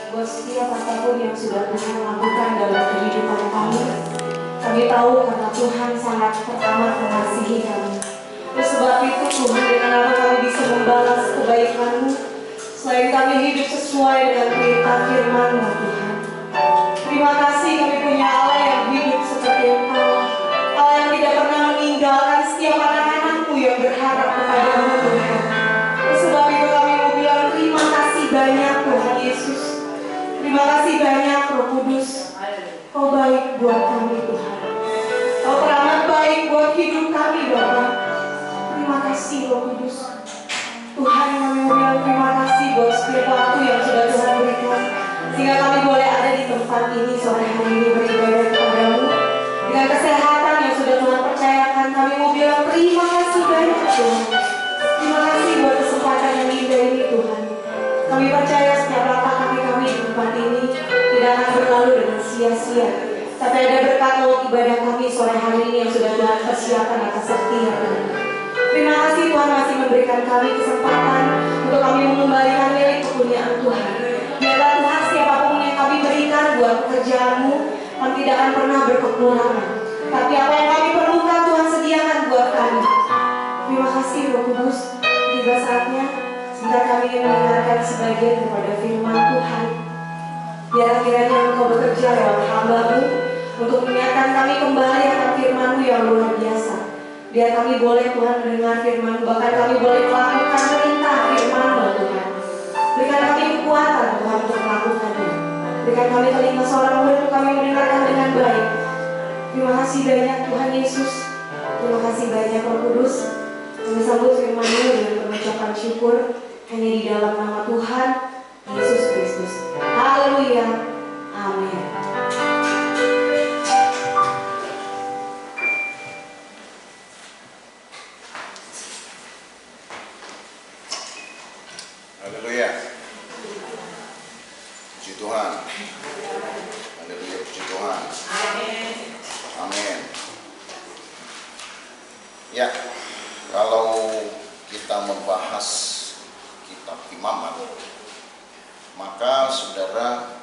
buat setiap apapun yang sudah Tuhan lakukan dalam kehidupan kami. Kami tahu karena Tuhan sangat teramat mengasihi kami. Oleh sebab itu Tuhan, dengan apa kami bisa membalas kebaikan-Mu selain kami hidup sesuai dengan perintah firman-Mu, Tuhan. Terima kasih kami punya Allah yang hidup seperti Engkau, Allah yang tidak pernah meninggalkan setiap anak-anak-Mu yang berharap kepada-Mu, Tuhan. Oleh sebab itu kami mau bilang terima kasih banyak Tuhan Yesus. Terima kasih banyak Roh Kudus. Kau baik buat kami Tuhan. Kau teramat baik buat hidup kami Bapak. Terima kasih Roh Kudus. Tuhan, kami mau bilang terima kasih buat setiap waktu yang sudah Tuhan berikan, sehingga kami boleh ada di tempat ini sore hari ini beribadah kepada-Mu dengan kesehatan yang sudah Tuhan percayakan. Kami mau bilang terima kasih banyak Tuhan. Terima kasih buat kesempatan yang indah ini Tuhan. Kami percaya setiap langkah kami di tempat ini tidak akan berlalu dengan sia-sia, tapi ada berkat lewat ibadah kami sore hari ini yang sudah Tuhan persiapkan atas setia Tuhan. Terima kasih Tuhan masih memberikan kami kesempatan untuk kami mengembalikan milik kepunyaan Tuhan. Biarlah Tuhan siapapun yang kami berikan buat pekerjaan-Mu, kami tidak akan pernah berkekurangan. Tapi apa yang kami perlukan Tuhan sediakan buat kami. Terima kasih Roh Kudus. Tiba saatnya sebentar kami ingin mendengarkan sebagian kepada firman Tuhan. Biar kiranya Engkau bekerja lewat hamba-Mu untuk mengingatkan kami kembali akan firman-Mu yang luar biasa. Biar kami boleh Tuhan mendengar firman-Mu, bahkan kami boleh melakukan perintah firman-Mu Tuhan. Berikan kami kekuatan Tuhan untuk melakukannya. Berikan kami telinga seorang murid untuk kami mendengarkan dengan baik. Terima kasih banyak Tuhan Yesus. Terima kasih banyak Roh Kudus. Kami sambut firman-Mu dengan pengucapan syukur hanya di dalam nama Tuhan Yesus Kristus. Haleluya. Amin. Haleluya. Puji Tuhan. Haleluya, puji Tuhan. Amin. Ya, kalau kita membahas kitab Imamat, maka saudara,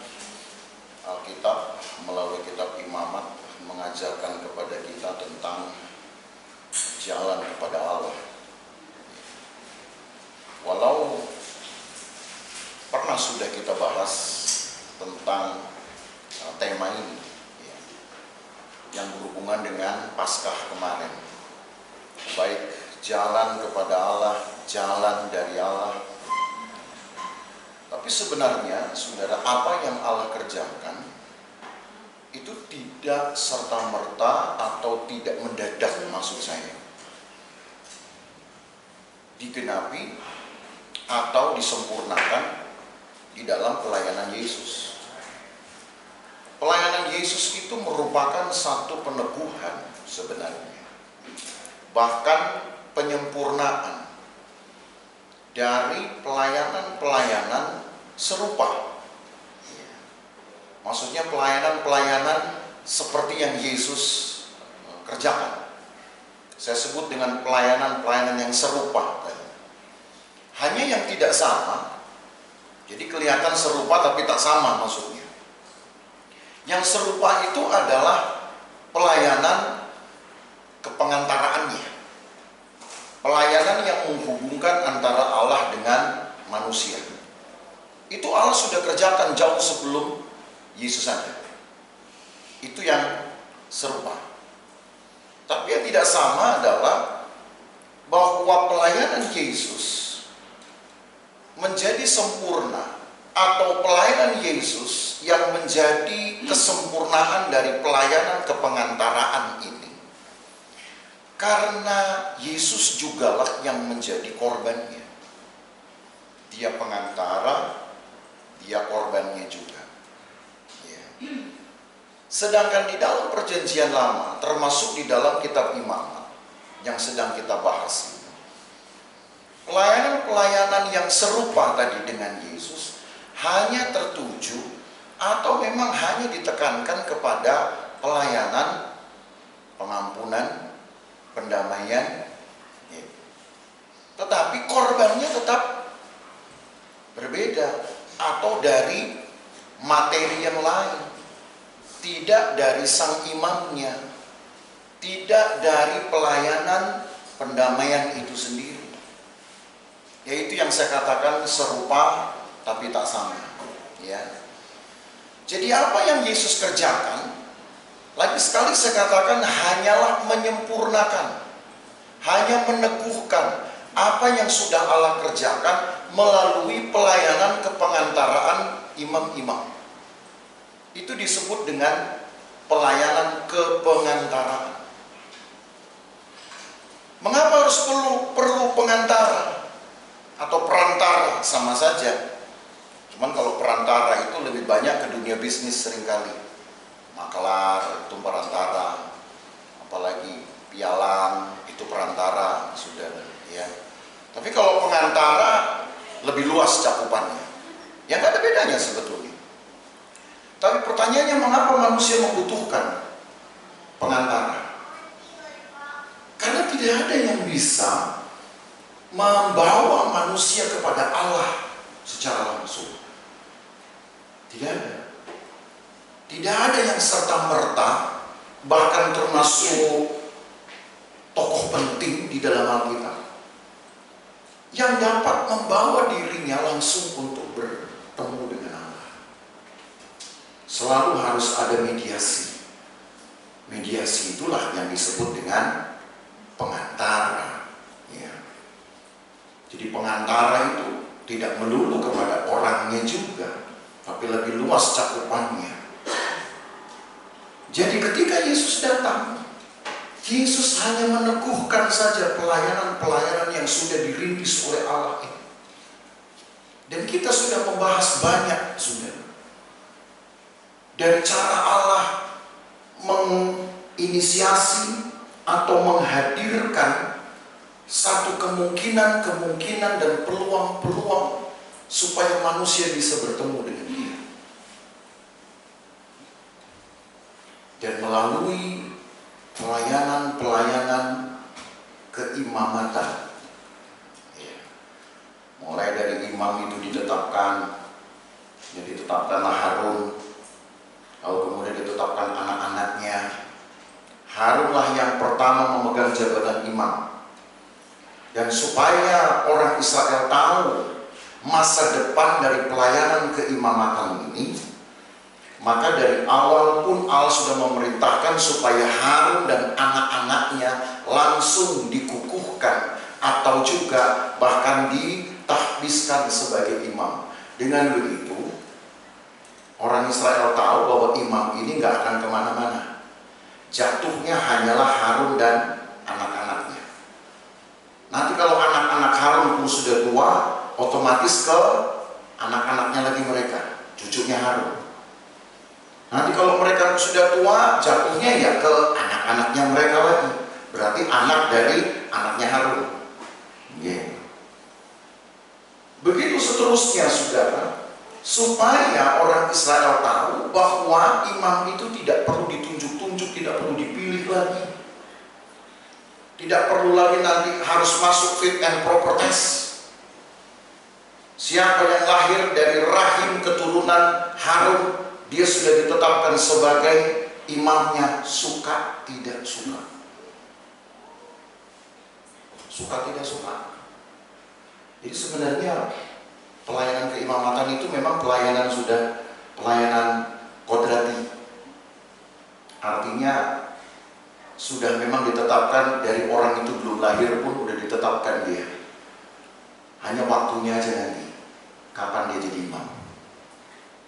Alkitab melalui kitab Imamat mengajarkan kepada kita tentang jalan kepada Allah. Walau pernah sudah kita bahas tentang tema ini yang berhubungan dengan Paskah kemarin, baik jalan kepada Allah, jalan dari Allah. Tapi sebenarnya saudara, apa yang Allah kerjakan itu tidak serta-merta atau tidak mendadak, maksud saya, digenapi atau disempurnakan di dalam pelayanan Yesus. Pelayanan Yesus itu merupakan satu peneguhan sebenarnya, bahkan penyempurnaan dari pelayanan-pelayanan serupa. Maksudnya pelayanan-pelayanan seperti yang Yesus kerjakan. Saya sebut dengan pelayanan-pelayanan yang serupa. Hanya yang tidak sama, jadi kelihatan serupa tapi tak sama maksudnya. Yang serupa itu adalah pelayanan kepengantaraannya. Pelayanan yang menghubungkan antara Allah dengan manusia. Itu Allah sudah kerjakan jauh sebelum Yesus ada. Itu yang serupa. Tapi yang tidak sama adalah bahwa pelayanan Yesus menjadi sempurna, atau pelayanan Yesus yang menjadi kesempurnaan dari pelayanan kepengantaraan ini, karena Yesus jugalah yang menjadi korbannya. Dia pengantara, dia korbannya juga. Ya. Sedangkan di dalam perjanjian lama, termasuk di dalam kitab Imamat yang sedang kita bahas, pelayanan-pelayanan yang serupa tadi dengan Yesus hanya tertuju atau memang hanya ditekankan kepada pelayanan pengampunan, pendamaian, tetapi korbannya tetap berbeda atau dari materi yang lain, tidak dari sang imamnya, tidak dari pelayanan pendamaian itu sendiri. Yaitu yang saya katakan serupa tapi tak sama. Ya. Jadi apa yang Yesus kerjakan, lagi sekali saya katakan, hanyalah menyempurnakan, hanya meneguhkan apa yang sudah Allah kerjakan melalui pelayanan kepengantaraan imam-imam. Itu disebut dengan pelayanan kepengantaraan. Mengapa harus perlu pengantara atau perantara? Sama saja. Cuman kalau perantara itu lebih banyak ke dunia bisnis seringkali. Maklar itu perantara, apalagi pialang itu perantara, saudara. Ya. Tapi kalau pengantara lebih luas cakupannya. Ya nggak ada bedanya sebetulnya. Tapi pertanyaannya, mengapa manusia membutuhkan pengantara? Karena tidak ada yang bisa membawa manusia kepada Allah secara langsung. Tidak ada. Tidak ada yang serta-merta, bahkan termasuk tokoh penting di dalam Alkitab, yang dapat membawa dirinya langsung untuk bertemu dengan Allah. Selalu harus ada mediasi. Mediasi itulah yang disebut dengan pengantara. Ya. Jadi pengantara itu tidak melulu kepada orangnya juga, tapi lebih luas cakupannya. Jadi ketika Yesus datang, Yesus hanya meneguhkan saja pelayanan-pelayanan yang sudah dirintis oleh Allah ini. Dan kita sudah membahas banyak, saudara, dari cara Allah menginisiasi atau menghadirkan satu kemungkinan dan peluang-peluang supaya manusia bisa bertemu dengan Dia. Dan melalui pelayanan keimamatan, ya, mulai dari imam itu ditetapkan, jadi ditetapkanlah Harun, lalu kemudian ditetapkan anak-anaknya. Harunlah yang pertama memegang jabatan imam. Dan supaya orang Israel tahu masa depan dari pelayanan keimamatan ini, maka dari awal pun Allah sudah memerintahkan supaya Harun dan anak-anaknya langsung dikukuhkan atau juga bahkan ditahbiskan sebagai imam. Dengan begitu, orang Israel tahu bahwa imam ini nggak akan kemana-mana. Jatuhnya hanyalah Harun dan anak-anaknya. Nanti kalau anak-anak Harun pun sudah tua, otomatis ke anak-anaknya lagi mereka, cucunya Harun. Nanti kalau mereka sudah tua, jatuhnya ya ke anak-anaknya mereka lagi. Berarti anak dari anaknya Harun. Yeah. Begitu seterusnya, saudara, supaya orang Israel tahu bahwa imam itu tidak perlu ditunjuk-tunjuk, tidak perlu dipilih lagi. Tidak perlu lagi nanti harus masuk fit and proper test. Siapa yang lahir dari rahim keturunan Harun, dia sudah ditetapkan sebagai imamnya, suka tidak suka. Suka tidak suka. Jadi sebenarnya pelayanan keimamatan itu memang pelayanan kodrati. Artinya sudah memang ditetapkan dari orang itu belum lahir pun sudah ditetapkan dia. Hanya waktunya aja nanti kapan dia jadi imam.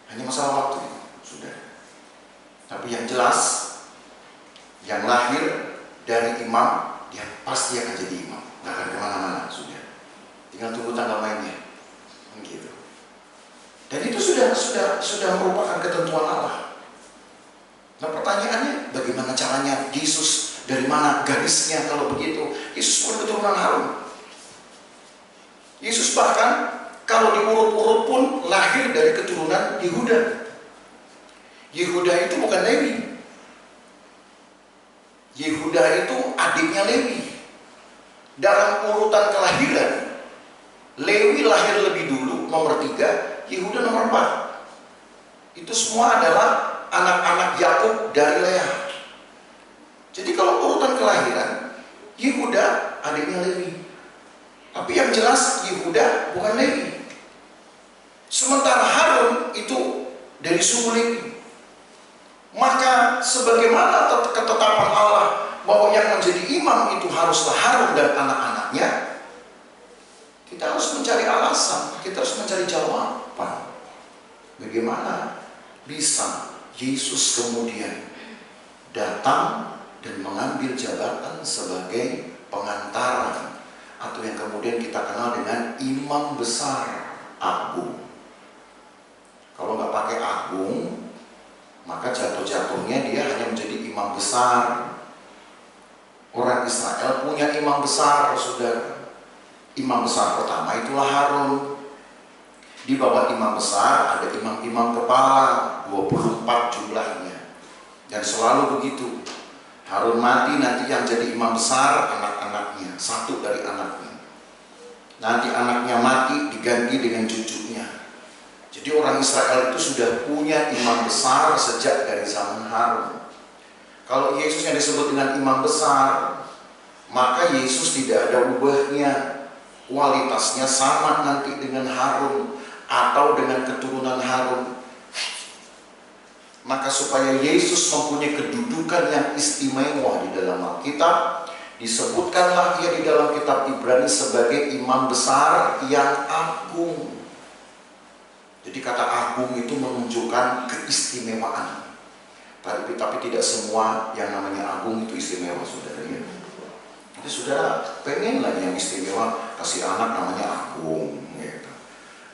Hanya masalah waktu, sudah. Tapi yang jelas, yang lahir dari imam, dia pasti akan jadi imam. Gak akan kemana-mana, sudah. Tinggal tunggu tanggal mainnya, gitu. Dan itu sudah merupakan ketentuan Allah. Nah pertanyaannya, bagaimana caranya Yesus, dari mana garisnya kalau begitu? Yesus bukan keturunan Harun. Yesus bahkan kalau diurut-urut pun lahir dari keturunan Yehuda. Yehuda itu bukan Lewi. Yehuda itu adiknya Lewi. Dalam urutan kelahiran, Lewi lahir lebih dulu, nomor 3, Yehuda nomor 4. Itu semua adalah anak-anak Yakub dari Lea. Jadi kalau urutan kelahiran, Yehuda adiknya Lewi. Tapi yang jelas Yehuda bukan Lewi. Sementara Harun itu dari suku Lewi. Maka sebagaimana ketetapan Allah bahwa yang menjadi imam itu haruslah Harun dan anak-anaknya, kita harus mencari alasan, kita harus mencari jawaban. Bagaimana bisa Yesus kemudian datang dan mengambil jabatan sebagai pengantara, atau yang kemudian kita kenal dengan imam besar agung. Kalau nggak pakai agung, maka jatuh-jatuhnya dia hanya menjadi imam besar. Orang Israel punya imam besar, saudara. Imam besar pertama itulah Harun. Di bawah imam besar ada imam-imam kepala, 24 jumlahnya. Dan selalu begitu. Harun mati, nanti yang jadi imam besar anak-anaknya, satu dari anaknya. Nanti anaknya mati diganti dengan cucunya. Jadi orang Israel itu sudah punya imam besar sejak dari zaman Harun. Kalau Yesus yang disebut dengan imam besar, maka Yesus tidak ada ubahnya. Kualitasnya sama nanti dengan Harun atau dengan keturunan Harun. Maka supaya Yesus mempunyai kedudukan yang istimewa di dalam Alkitab, disebutkanlah ia di dalam kitab Ibrani sebagai imam besar yang agung. Jadi kata agung itu menunjukkan keistimewaan. Tapi tidak semua yang namanya agung itu istimewa, saudara ya. Jadi saudara pengen lah yang istimewa, kasih anak namanya agung gitu.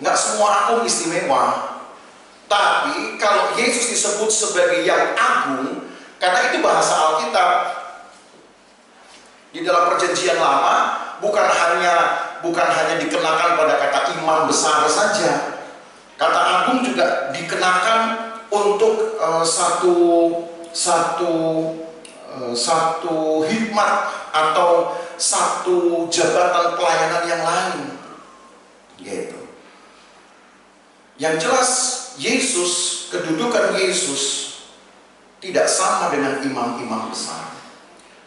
Nggak semua agung istimewa. Tapi kalau Yesus disebut sebagai yang agung, karena itu bahasa Alkitab. Di dalam perjanjian lama bukan hanya dikenakan pada kata imam besar saja. Kata agung juga dikenakan untuk satu hikmat atau satu jabatan pelayanan yang lain, gitu. Yang jelas Yesus, kedudukan Yesus tidak sama dengan imam-imam besar.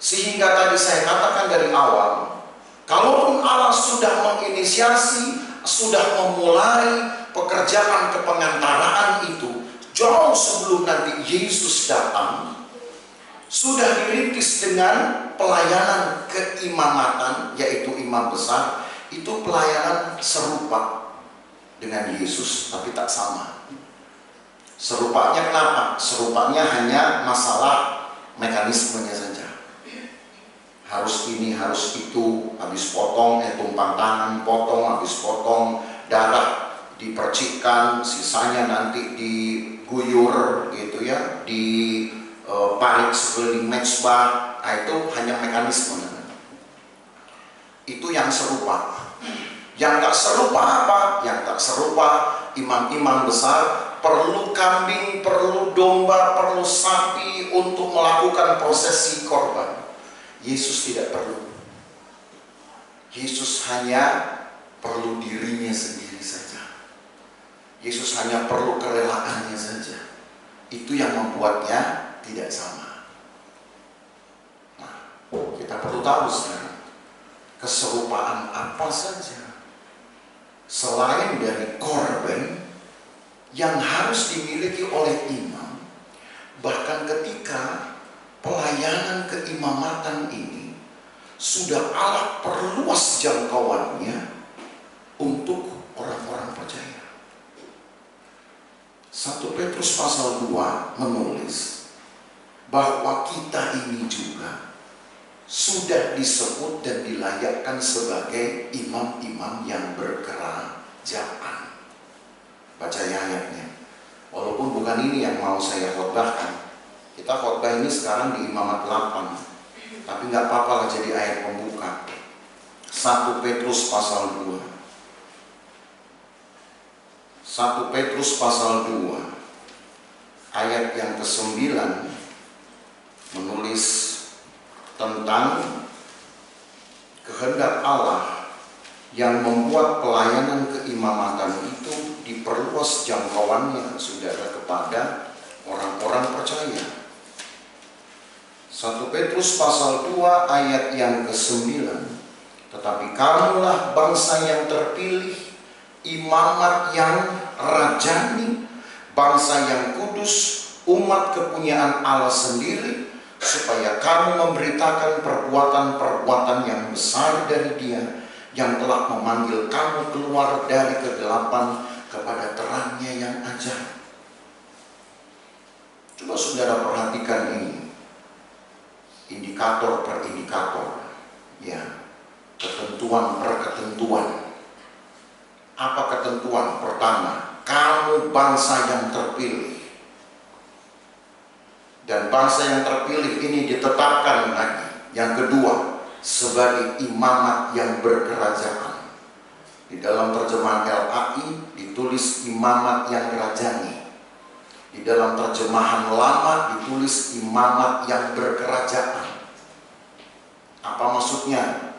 Sehingga tadi saya katakan dari awal, kalaupun Allah sudah menginisiasi, sudah memulai pekerjaan kepengantaraan itu jauh sebelum nanti Yesus datang, sudah dirintis dengan pelayanan keimamatan, yaitu imam besar. Itu pelayanan serupa dengan Yesus, tapi tak sama. Serupanya kenapa? Serupanya hanya masalah mekanismenya saja. Harus ini, harus itu, habis potong, tumpang tangan, potong, habis potong, darah dipercikkan, sisanya nanti diguyur gitu ya, parit sekeliling mezbah. Itu hanya mekanisme. Itu yang serupa. Yang tak serupa apa? Yang tak serupa imam-imam besar perlu kambing, perlu domba, perlu sapi untuk melakukan prosesi korban. Yesus tidak perlu. Yesus hanya perlu dirinya sendiri saja. Yesus hanya perlu kerelaannya saja. Itu yang membuatnya tidak sama. Nah, kita perlu tahu sekarang keserupaan apa saja selain dari korban yang harus dimiliki oleh imam. Bahkan ketika pelayanan keimamatan ini sudah Allah perluas jangkauannya untuk orang-orang percaya. 1 Petrus pasal 2 menulis bahwa kita ini juga sudah disebut dan dilayakkan sebagai imam-imam yang berkerajaan. Baca ayatnya. Walaupun bukan ini yang mau saya khotbahkan. Kita khotbah ini sekarang di Imamat 8. Tapi nggak apa-apa lah jadi ayat pembuka. 1 Petrus pasal 2. 1 Petrus pasal 2 ayat yang ke-9 menulis tentang kehendak Allah yang membuat pelayanan keimamatan itu diperluas jangkauannya, saudara, kepada orang-orang percaya. 1 Petrus pasal 2 ayat yang ke-9. Tetapi kamulah bangsa yang terpilih, imamat yang rajani, bangsa yang kudus, umat kepunyaan Allah sendiri, supaya kamu memberitakan perbuatan-perbuatan yang besar dari Dia yang telah memanggil kamu keluar dari kegelapan kepada terangnya yang ajaib. Coba saudara perhatikan ini, indikator per indikator, ya, ketentuan per ketentuan. Apa ketentuan pertama? Kamu bangsa yang terpilih. Dan bangsa yang terpilih ini ditetapkan lagi. Yang kedua, sebagai imamat yang berkerajaan. Di dalam terjemahan LAI ditulis imamat yang rajani. Di dalam terjemahan lama ditulis imamat yang berkerajaan. Apa maksudnya?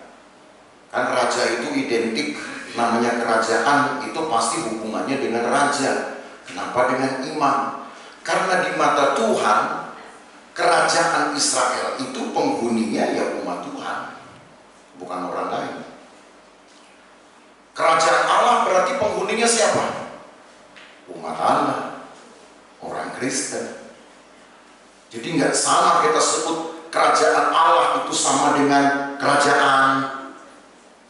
Kan raja itu identik, namanya kerajaan itu pasti hubungannya dengan raja. Kenapa dengan imam? Karena di mata Tuhan, kerajaan Israel itu penghuninya ya umat Tuhan, bukan orang lain. Kerajaan Allah berarti penghuninya siapa? Umat Allah, orang Kristen. Jadi nggak salah kita sebut kerajaan Allah itu sama dengan kerajaan.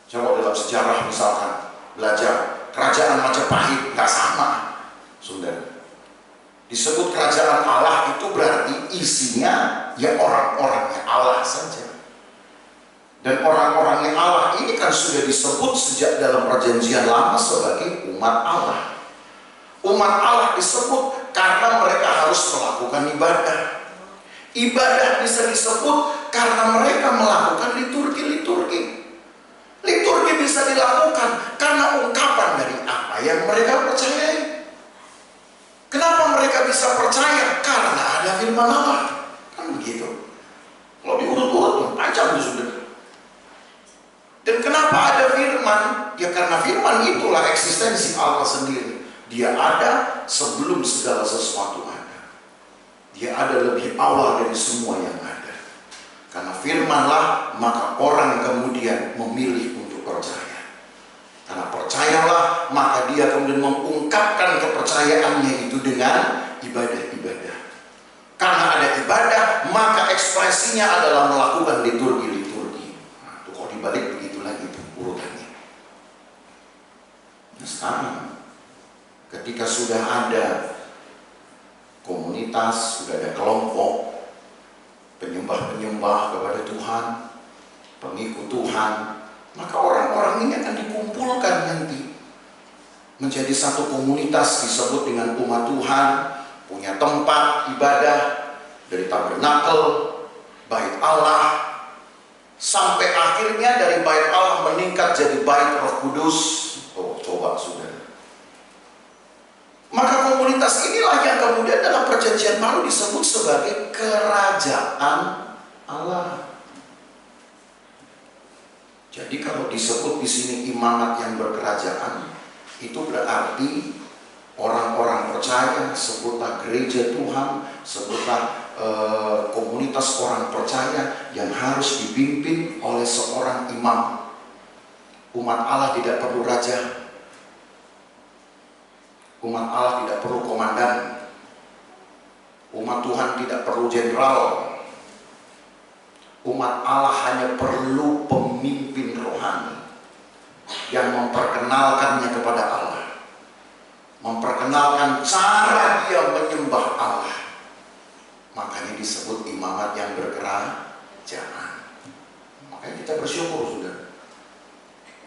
Coba dalam sejarah misalkan belajar kerajaan Majapahit, nggak sama, saudara. Disebut kerajaan Allah itu berarti isinya ya orang-orangnya Allah saja. Dan orang-orangnya Allah ini kan sudah disebut sejak dalam perjanjian lama sebagai umat Allah. Umat Allah disebut karena mereka harus melakukan ibadah. Ibadah bisa disebut karena mereka melakukan liturgi-liturgi. Liturgi bisa dilakukan karena ungkapan dari apa yang mereka percayai. Kenapa mereka bisa percaya? Karena ada firman Allah. Kan begitu. Kalau diurut-urut panjang itu sudah. Dan kenapa ada firman? Ya karena firman itulah eksistensi Allah sendiri. Dia ada sebelum segala sesuatu ada. Dia ada lebih awal dari semua yang ada. Karena firmanlah maka orang kemudian memilih untuk percaya. Karena percayalah maka dia kemudian mengungkapkan kepercayaannya itu dengan ibadah-ibadah. Karena ada ibadah maka ekspresinya adalah melakukan liturgi-liturgi. Nah, itu kok dibalik begitu lagi itu urutannya. Nah sekarang ketika sudah ada komunitas, sudah ada kelompok penyembah-penyembah kepada Tuhan, pengikut Tuhan, maka orang-orang ini akan dikumpulkan nanti menjadi satu komunitas disebut dengan umat Tuhan, punya tempat ibadah dari tabernakel, bait Allah, sampai akhirnya dari bait Allah meningkat jadi bait Roh Kudus. Oh, coba saudara. Maka komunitas inilah yang kemudian dalam perjanjian baru disebut sebagai kerajaan Allah. Jadi kalau disebut di sini imamat yang berkerajaan, itu berarti orang-orang percaya, sebutlah gereja Tuhan, sebutlah komunitas orang percaya yang harus dipimpin oleh seorang imam. Umat Allah tidak perlu raja. Umat Allah tidak perlu komandan. Umat Tuhan tidak perlu jenderal. Umat Allah hanya perlu pemimpin rohani yang memperkenalkannya kepada Allah, memperkenalkan cara dia menyembah Allah. Makanya disebut imamat yang berkerajaan. Makanya kita bersyukur, saudara.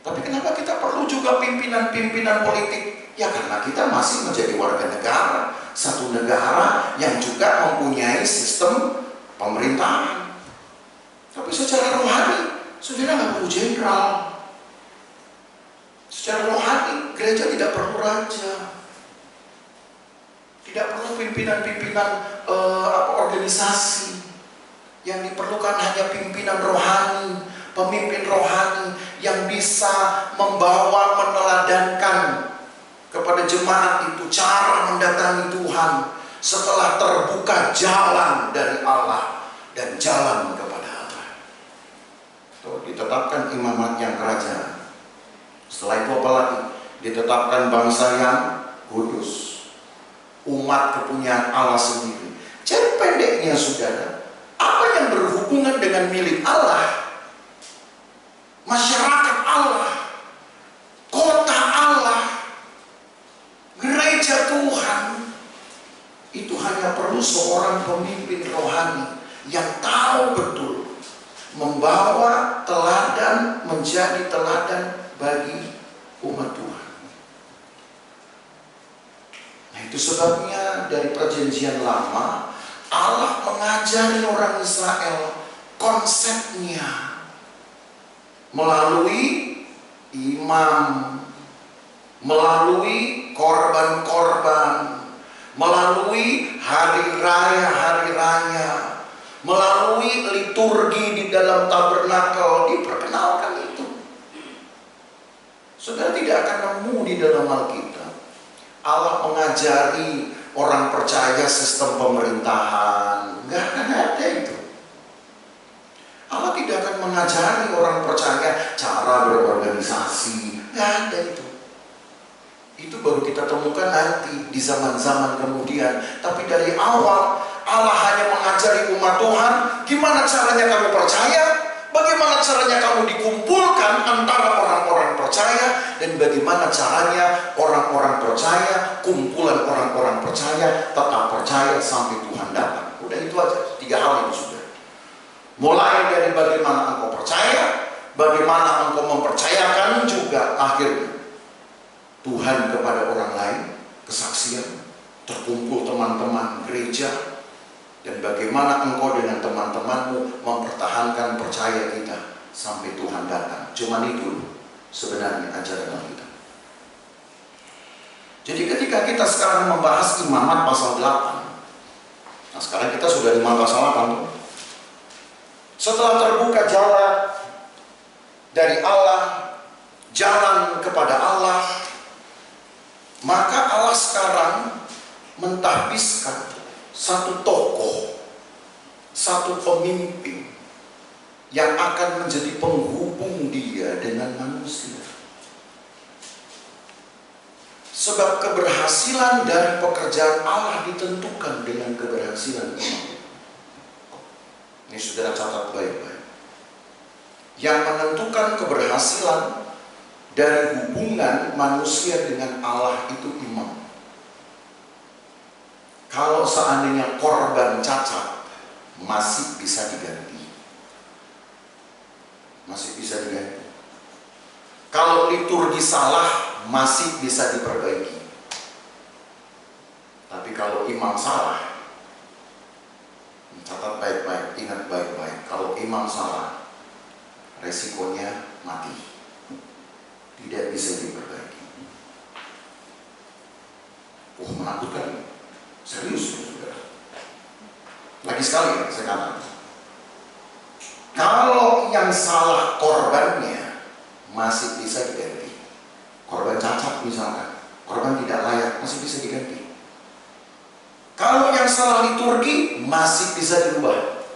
Tapi kenapa kita perlu juga pimpinan-pimpinan politik? Ya karena kita masih menjadi warga negara, satu negara yang juga mempunyai sistem pemerintahan. Tapi secara rohani, saudara nggak perlu jenderal. Secara rohani, gereja tidak perlu raja, tidak perlu pimpinan-pimpinan organisasi. Yang diperlukan hanya pimpinan rohani, pemimpin rohani yang bisa membawa, meneladankan kepada kepada jemaat itu cara mendatangi Tuhan setelah terbuka jalan dari Allah dan jalan kepada Allah. Tuh, ditetapkan imamat yang kerajaan. Setelah itu apa lagi? Ditetapkan bangsa yang kudus, umat kepunyaan Allah sendiri. Jadi pendeknya saudara, apa yang berhubungan dengan milik Allah, masyarakat Allah, kota Allah, gereja Tuhan, itu hanya perlu seorang pemimpin rohani yang tahu betul membawa teladan, menjadi teladan bagi umat Tuhan. Nah, itu sebabnya dari perjanjian lama Allah mengajari orang Israel konsepnya melalui imam, melalui korban-korban, melalui hari raya, melalui liturgi di dalam tabernakel, diperkenalkan itu. Saudara tidak akan nemu di dalam Alkitab Allah mengajari orang percaya sistem pemerintahan. Nggak akan ada itu. Allah tidak akan mengajari orang percaya cara berorganisasi. Nggak ada itu. Itu baru kita temukan nanti di zaman-zaman kemudian. Tapi dari awal Allah hanya mengajari umat Tuhan gimana caranya kamu percaya, bagaimana caranya kamu dikumpulkan antara orang-orang percaya, dan bagaimana caranya orang-orang percaya, kumpulan orang-orang percaya tetap percaya sampai Tuhan datang. Udah itu aja, 3 hal itu sudah. Mulai dari bagaimana engkau percaya, bagaimana engkau mempercayakan, juga akhirnya Tuhan kepada orang lain, kesaksian, terkumpul teman-teman gereja, dan bagaimana engkau dengan teman-temanmu mempertahankan percaya kita sampai Tuhan datang. Cuman itu sebenarnya ajaran kita. Jadi ketika kita sekarang membahas imamat pasal 8, nah sekarang kita sudah di pasal 8. Setelah terbuka jalan dari Allah, jalan kepada Allah, maka Allah sekarang mentahbiskan satu tokoh, satu pemimpin yang akan menjadi penghubung dia dengan manusia. Sebab keberhasilan dari pekerjaan Allah ditentukan dengan keberhasilan imam. Ini saudara catat baik-baik. Yang menentukan keberhasilan dari hubungan manusia dengan Allah itu imam. Kalau seandainya korban cacat, masih bisa diganti. Masih bisa diganti. Kalau liturgi salah, masih bisa diperbaiki. Tapi kalau imam salah, catat baik-baik, ingat baik-baik. Kalau imam salah, resikonya mati. Tidak bisa diperbaiki. Menakutkan. Serius, saudara. Lagi sekali saya katakan, kalau yang salah korbannya masih bisa diganti. Korban cacat misalkan, korban tidak layak masih bisa diganti. Kalau yang salah liturgi masih bisa dirubah.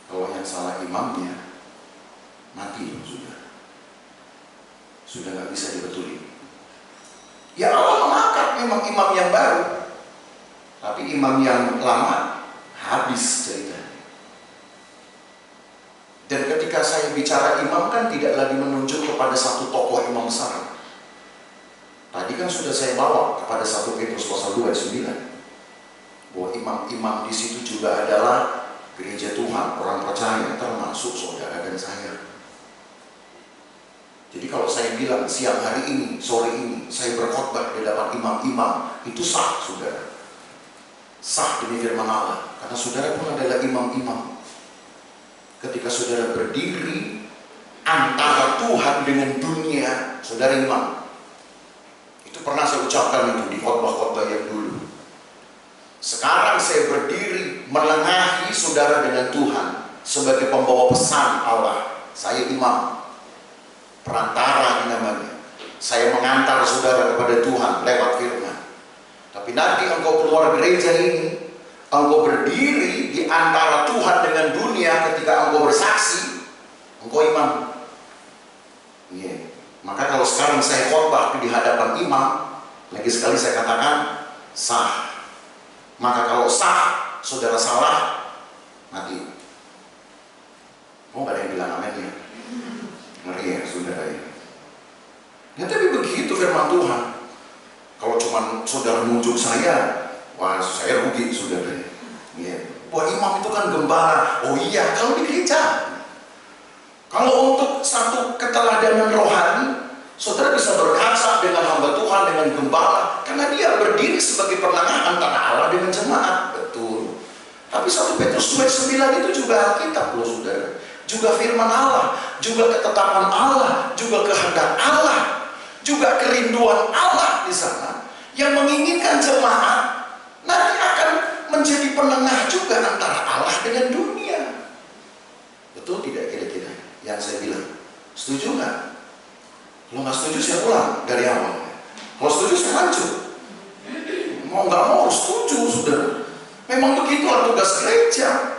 Kalau yang salah imamnya mati, sudah nggak bisa dibetulin. Ya Allah mengangkat memang imam yang baru, tapi imam yang lama habis ceritanya. Dan ketika saya bicara imam kan tidak lagi menunjuk kepada satu tokoh imam besar. Tadi kan sudah saya bawa kepada 1 Petrus pasal 2 ayat 9, bahwa imam-imam di situ juga adalah gereja Tuhan, orang percaya, termasuk saudara dan saya. Jadi kalau saya bilang siang hari ini, sore ini, saya berkhotbah di hadapan imam-imam, itu sah, saudara. Sah demi firman Allah. Karena saudara pun adalah imam-imam. Ketika saudara berdiri antara Tuhan dengan dunia, saudara imam. Itu pernah saya ucapkan itu di khotbah-khotbah yang dulu. Sekarang saya berdiri menengahi saudara dengan Tuhan sebagai pembawa pesan Allah. Saya imam. Perantara namanya. saya mengantar saudara kepada Tuhan lewat firman. Tapi nanti engkau keluar gereja ini, engkau berdiri di antara Tuhan dengan dunia ketika engkau bersaksi, engkau imam. Yeah. Maka kalau sekarang saya khotbah di hadapan imam, lagi sekali saya katakan sah. Maka kalau sah, saudara salah, mati. Oh, gak ada yang bilang amin ya? Ngeri ya saudara ya. Ya tapi begitu firman Tuhan. Kalau cuma saudara muncul saya, wah saya rugi saudara. Ya. Wah imam itu kan gembala. Oh iya, kalau di gereja. Kalau untuk satu keteladanan rohani, saudara bisa berkaca dengan hamba Tuhan, dengan gembala, karena dia berdiri sebagai penengah antara Allah dengan jemaat. Betul. Tapi 1 Petrus 2:9 itu juga Alkitab loh saudara. Juga firman Allah, juga ketetapan Allah, juga kehendak Allah, juga kerinduan Allah di sana yang menginginkan jemaat nanti akan menjadi penengah juga antara Allah dengan dunia. Betul tidak kira-kira yang saya bilang? Setuju nggak? Kalau nggak setuju saya ulang dari awal. Kalau setuju saya lanjut. Mau nggak mau setuju saudara. Memang begitulah tugas gereja.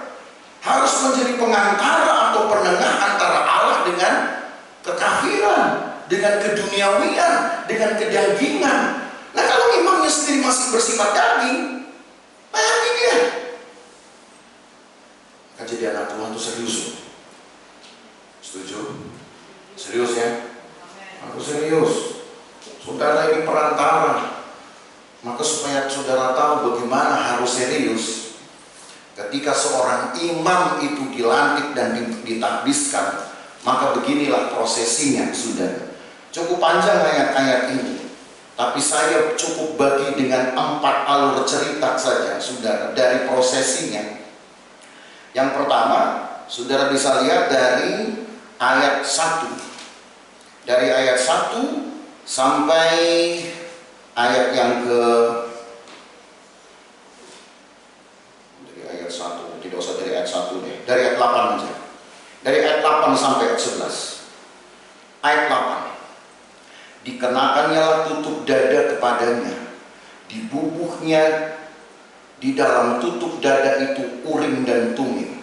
Harus menjadi pengantara atau penengah antara Allah dengan kekafiran, dengan keduniawian, dengan kedagingan. Nah kalau imamnya sendiri masih bersifat daging, mati dia. Kan jadi anak Tuhan itu serius. Setuju? Serius ya? Aku serius. Saudara ini perantara. Maka supaya saudara tahu bagaimana harus serius, ketika seorang imam itu dilantik dan ditakbiskan, maka beginilah prosesinya saudara. Cukup panjang ayat-ayat ini, tapi saya cukup bagi dengan 4 alur cerita saja saudara dari prosesinya. Yang pertama, saudara bisa lihat dari ayat 1. Dari ayat 1 sampai ayat yang ke ayat 1, tidak usah dari ayat 1 deh, dari ayat 8 aja. Dari ayat 8 sampai ayat 11. Ayat 8. Dikenakannya tutup dada kepadanya, dibubuhnya di dalam tutup dada itu urim dan tumim.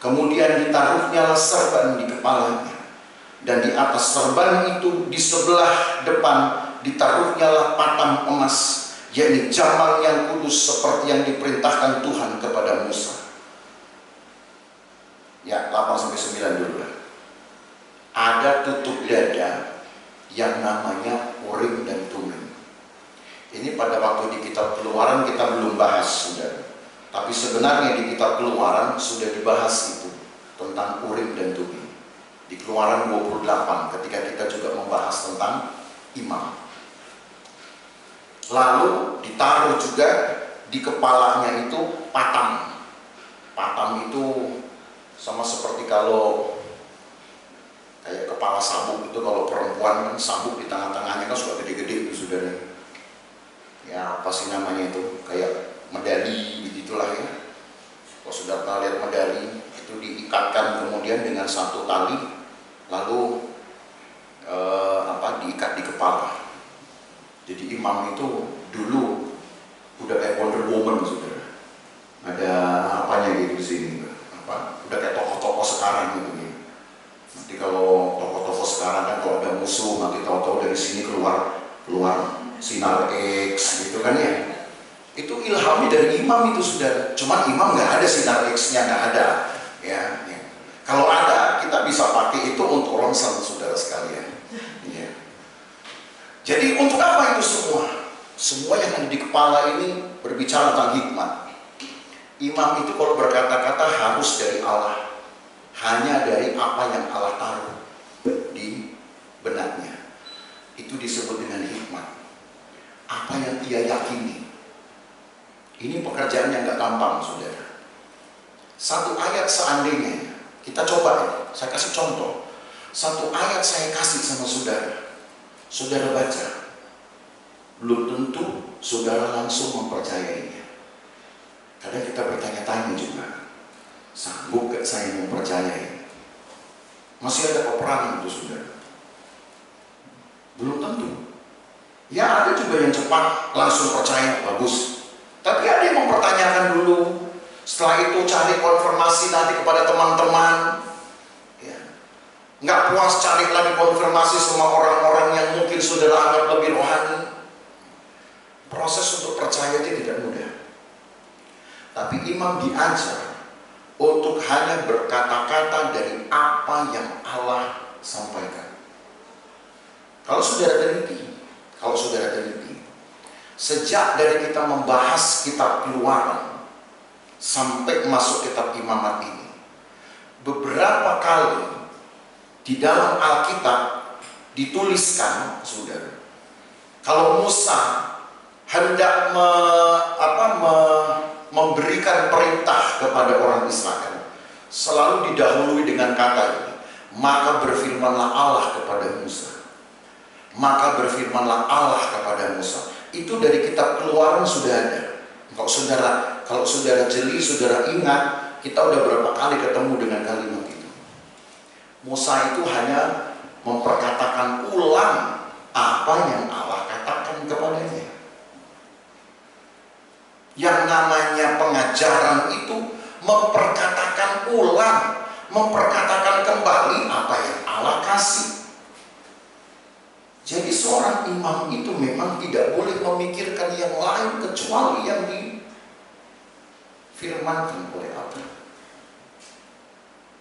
Kemudian ditaruhnya serban di kepalanya, dan di atas serban itu di sebelah depan ditaruhnya patam emas, yakni jamal yang kudus seperti yang diperintahkan Tuhan kepada Musa. Ya, 8-9 dulu lah. Ada tutup dada yang namanya urim dan tumim. Ini pada waktu di kitab Keluaran kita belum bahas, saudara. Tapi sebenarnya di kitab Keluaran sudah dibahas itu tentang urim dan tumim. Di Keluaran 28 ketika kita juga membahas tentang imam. Lalu ditaruh juga di kepalanya itu patam. Patam itu sama seperti kalau kayak kepala sabuk itu, kalau perempuan kan sabuk di tengah-tengahnya kan suka gede-gede itu saudara. Ya apa sih namanya itu, kayak medali begitulah ya. Kalau sudah pernah lihat medali itu diikatkan kemudian dengan satu tali, lalu diikat di kepala. Jadi imam itu dulu udah kayak Wonder Woman saudara. Ada apanya gitu di sini, udah kayak tokoh-tokoh sekarang gitu ya. Nanti kalau tokoh-tokoh sekarang kan kalau ada musuh nanti tahu-tahu dari sini keluar sinar X gitu kan ya. Itu ilhami dari imam itu saudara. Cuman imam nggak ada sinar X-nya, nggak ada ya. Kalau ada kita bisa pakai itu untuk ronsen saudara sekalian ya. Jadi untuk apa itu semua? Semua yang ada di kepala ini berbicara tentang hikmat. Imam itu kalau berkata-kata harus dari Allah, hanya dari apa yang Allah taruh di benaknya. Itu disebut dengan hikmat. Apa yang ia yakini. Ini pekerjaan yang gak gampang saudara. Satu ayat seandainya, kita coba ya, saya kasih contoh. Satu ayat saya kasih sama saudara, saudara baca, belum tentu saudara langsung mempercayainya. Kadang kita bertanya-tanya juga, sanggup gak saya mempercayai? Masih ada peperangan itu saudara. Belum tentu. Ya ada juga yang cepat langsung percaya, bagus. Tapi ada yang mempertanyakan dulu. Setelah itu cari konfirmasi nanti kepada teman-teman. Ya. Nggak puas cari lagi konfirmasi sama orang-orang yang mungkin saudara anggap lebih rohani. Proses untuk percaya itu tidak mudah. Tapi imam diajar untuk hanya berkata-kata dari apa yang Allah sampaikan. Kalau saudara teliti, sejak dari kita membahas kitab Keluaran sampai masuk kitab Imamat ini, beberapa kali di dalam Alkitab dituliskan, saudara, kalau Musa hendak memberikan perintah kepada orang Israel, selalu didahului dengan kata ini, maka berfirmanlah Allah kepada Musa. Maka berfirmanlah Allah kepada Musa. Itu dari kitab Keluaran sudah ada. Kalau saudara jeli, saudara ingat, kita udah berapa kali ketemu dengan kalimat itu. Musa itu hanya memperkatakan ulang apa yang Allah katakan kepadanya. Yang namanya pengajaran itu memperkatakan ulang, memperkatakan kembali apa yang Allah kasih. Jadi seorang imam itu memang tidak boleh memikirkan yang lain kecuali yang difirmankan oleh Allah.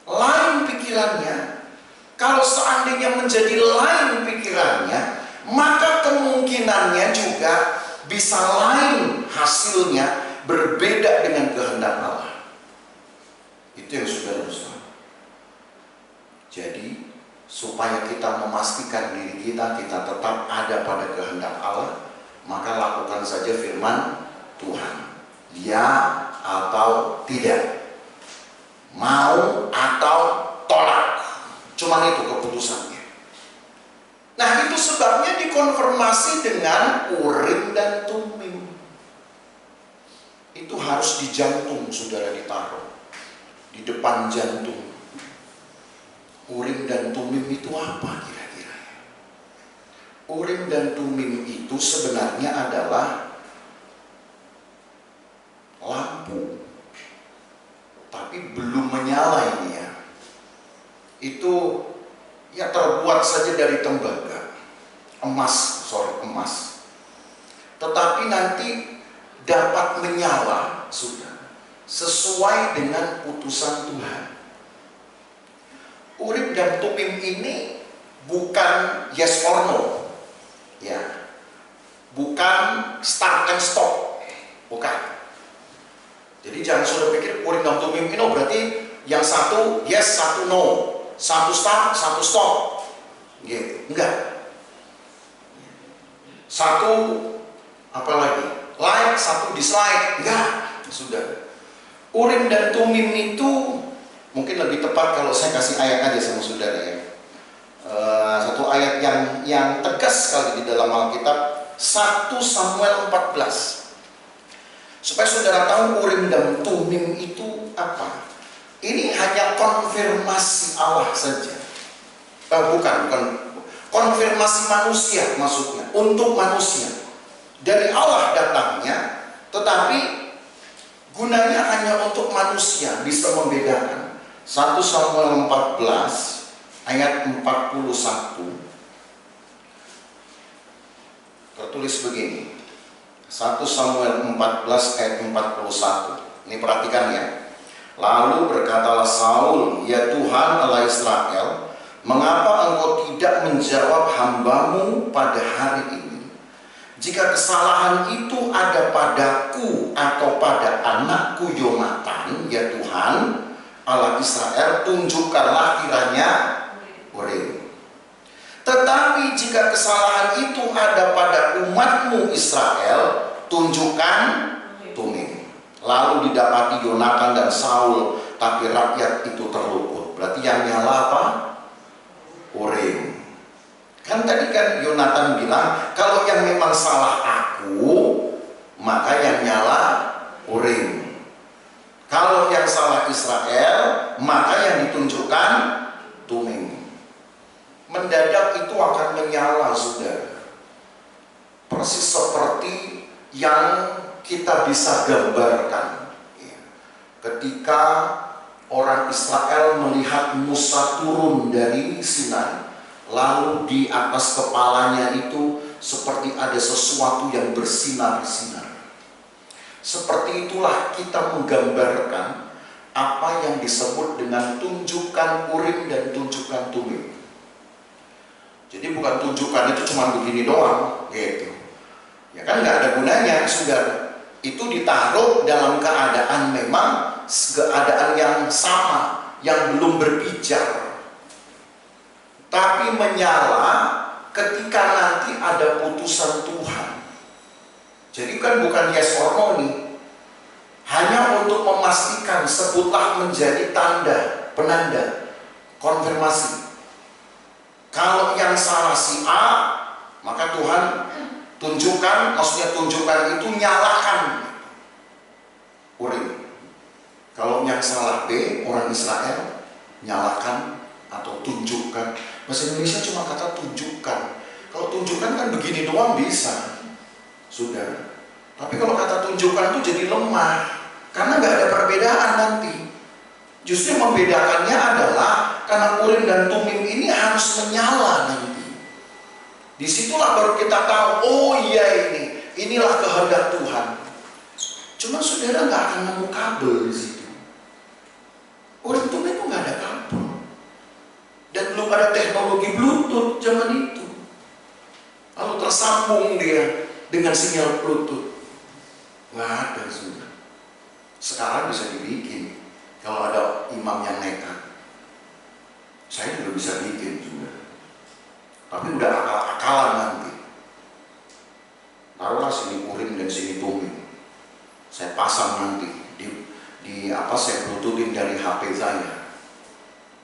Lain pikirannya, kalau seandainya menjadi lain pikirannya, maka kemungkinannya juga bisa lain hasilnya, berbeda dengan kehendak Allah. Itu yang saudara harus tahu. Jadi supaya kita memastikan diri kita tetap ada pada kehendak Allah, maka lakukan saja firman Tuhan. Ya atau tidak, mau atau tolak, cuman itu keputusannya. Nah, itu sebabnya dikonfirmasi dengan Urim dan Tumim. Itu harus di jantung, saudara, ditaruh di depan jantung. Urim dan Tumim itu apa kira-kira? Urim dan Tumim itu sebenarnya adalah lampu, tapi belum menyala ini ya. Itu ya terbuat saja dari tembaga, emas. Tetapi nanti dapat menyala sudah sesuai dengan putusan Tuhan. Urim dan Tumim ini bukan yes or no, ya, bukan start and stop, bukan. Jadi jangan sudah pikir Urim dan Tumim ini berarti yang satu yes, satu no, satu start, satu stop, gitu. Enggak. Satu apa lagi? Like, satu dislike, enggak. Sudah. Urim dan Tumim itu mungkin lebih tepat kalau saya kasih ayat aja sama saudara ya. Satu ayat yang tegas sekali di dalam Alkitab, 1 Samuel 14. Supaya saudara tahu Urim dan Tumim itu apa. Ini hanya konfirmasi Allah saja. Bukan konfirmasi manusia maksudnya, untuk manusia. Dari Allah datangnya, tetapi gunanya hanya untuk manusia bisa membedakan. 1 Samuel 14 ayat 41 tertulis begini. 1 Samuel 14 ayat 41. Ini perhatikan ya. Lalu berkatalah Saul, ya Tuhan Allah Israel, mengapa engkau tidak menjawab hambamu pada hari ini? Jika kesalahan itu ada padaku atau pada anakku Yonatan, ya Tuhan Allah Israel, tunjukkanlah kiranya Urim. Tetapi jika kesalahan itu ada pada umatmu Israel, tunjukkan Tumim. Lalu didapati Yonatan dan Saul, tapi rakyat itu terluput. Berarti yang nyala apa? Urim. Kan tadi kan Yonatan bilang, kalau yang memang salah aku, maka yang nyala Urim. Kalau yang salah Israel, maka yang ditunjukkan Tumim. Mendadak itu akan menyala menyala, saudara. Persis seperti yang kita bisa gambarkan ketika orang Israel melihat Musa turun dari Sinai, lalu di atas kepalanya itu seperti ada sesuatu yang bersinar-sinar. Seperti itulah kita menggambarkan apa yang disebut dengan tunjukkan Urim dan tunjukkan Tumim. Jadi bukan tunjukkan itu cuma begini doang, gitu. Ya kan nggak ada gunanya, saudara. Itu ditaruh dalam keadaan memang keadaan yang sama, yang belum berpijar, tapi menyala ketika nanti ada putusan Tuhan. Jadi kan bukan yes or no nih, hanya untuk memastikan, sebutlah menjadi tanda, penanda, konfirmasi. Kalau yang salah si A, maka Tuhan tunjukkan, maksudnya tunjukkan itu nyalakan Urim. Kalau yang salah B, orang Israel, nyalakan atau tunjukkan. Bahasa Indonesia cuma kata tunjukkan. Kalau tunjukkan kan begini doang bisa, sudah. Tapi kalau kata tunjukkan itu jadi lemah, karena nggak ada perbedaan nanti. Justru membedakannya adalah karena Urim dan Tumim ini harus menyala nanti. Disitulah baru kita tahu, oh iya inilah kehendak Tuhan. Cuma saudara nggak akan nemu kabel di situ. Urim Tumim itu nggak ada kabel, dan belum ada teknologi Bluetooth zaman itu. Lalu tersambung dia dengan sinyal Bluetooth, nggak ada sudah. Sekarang bisa dibikin kalau ada imam yang nekat. Saya juga bisa bikin juga. Tapi udah akal-akalan nanti. Taruhlah sini Urim dan sini Tumim. Saya pasang nanti di saya bluetoothin dari HP saya.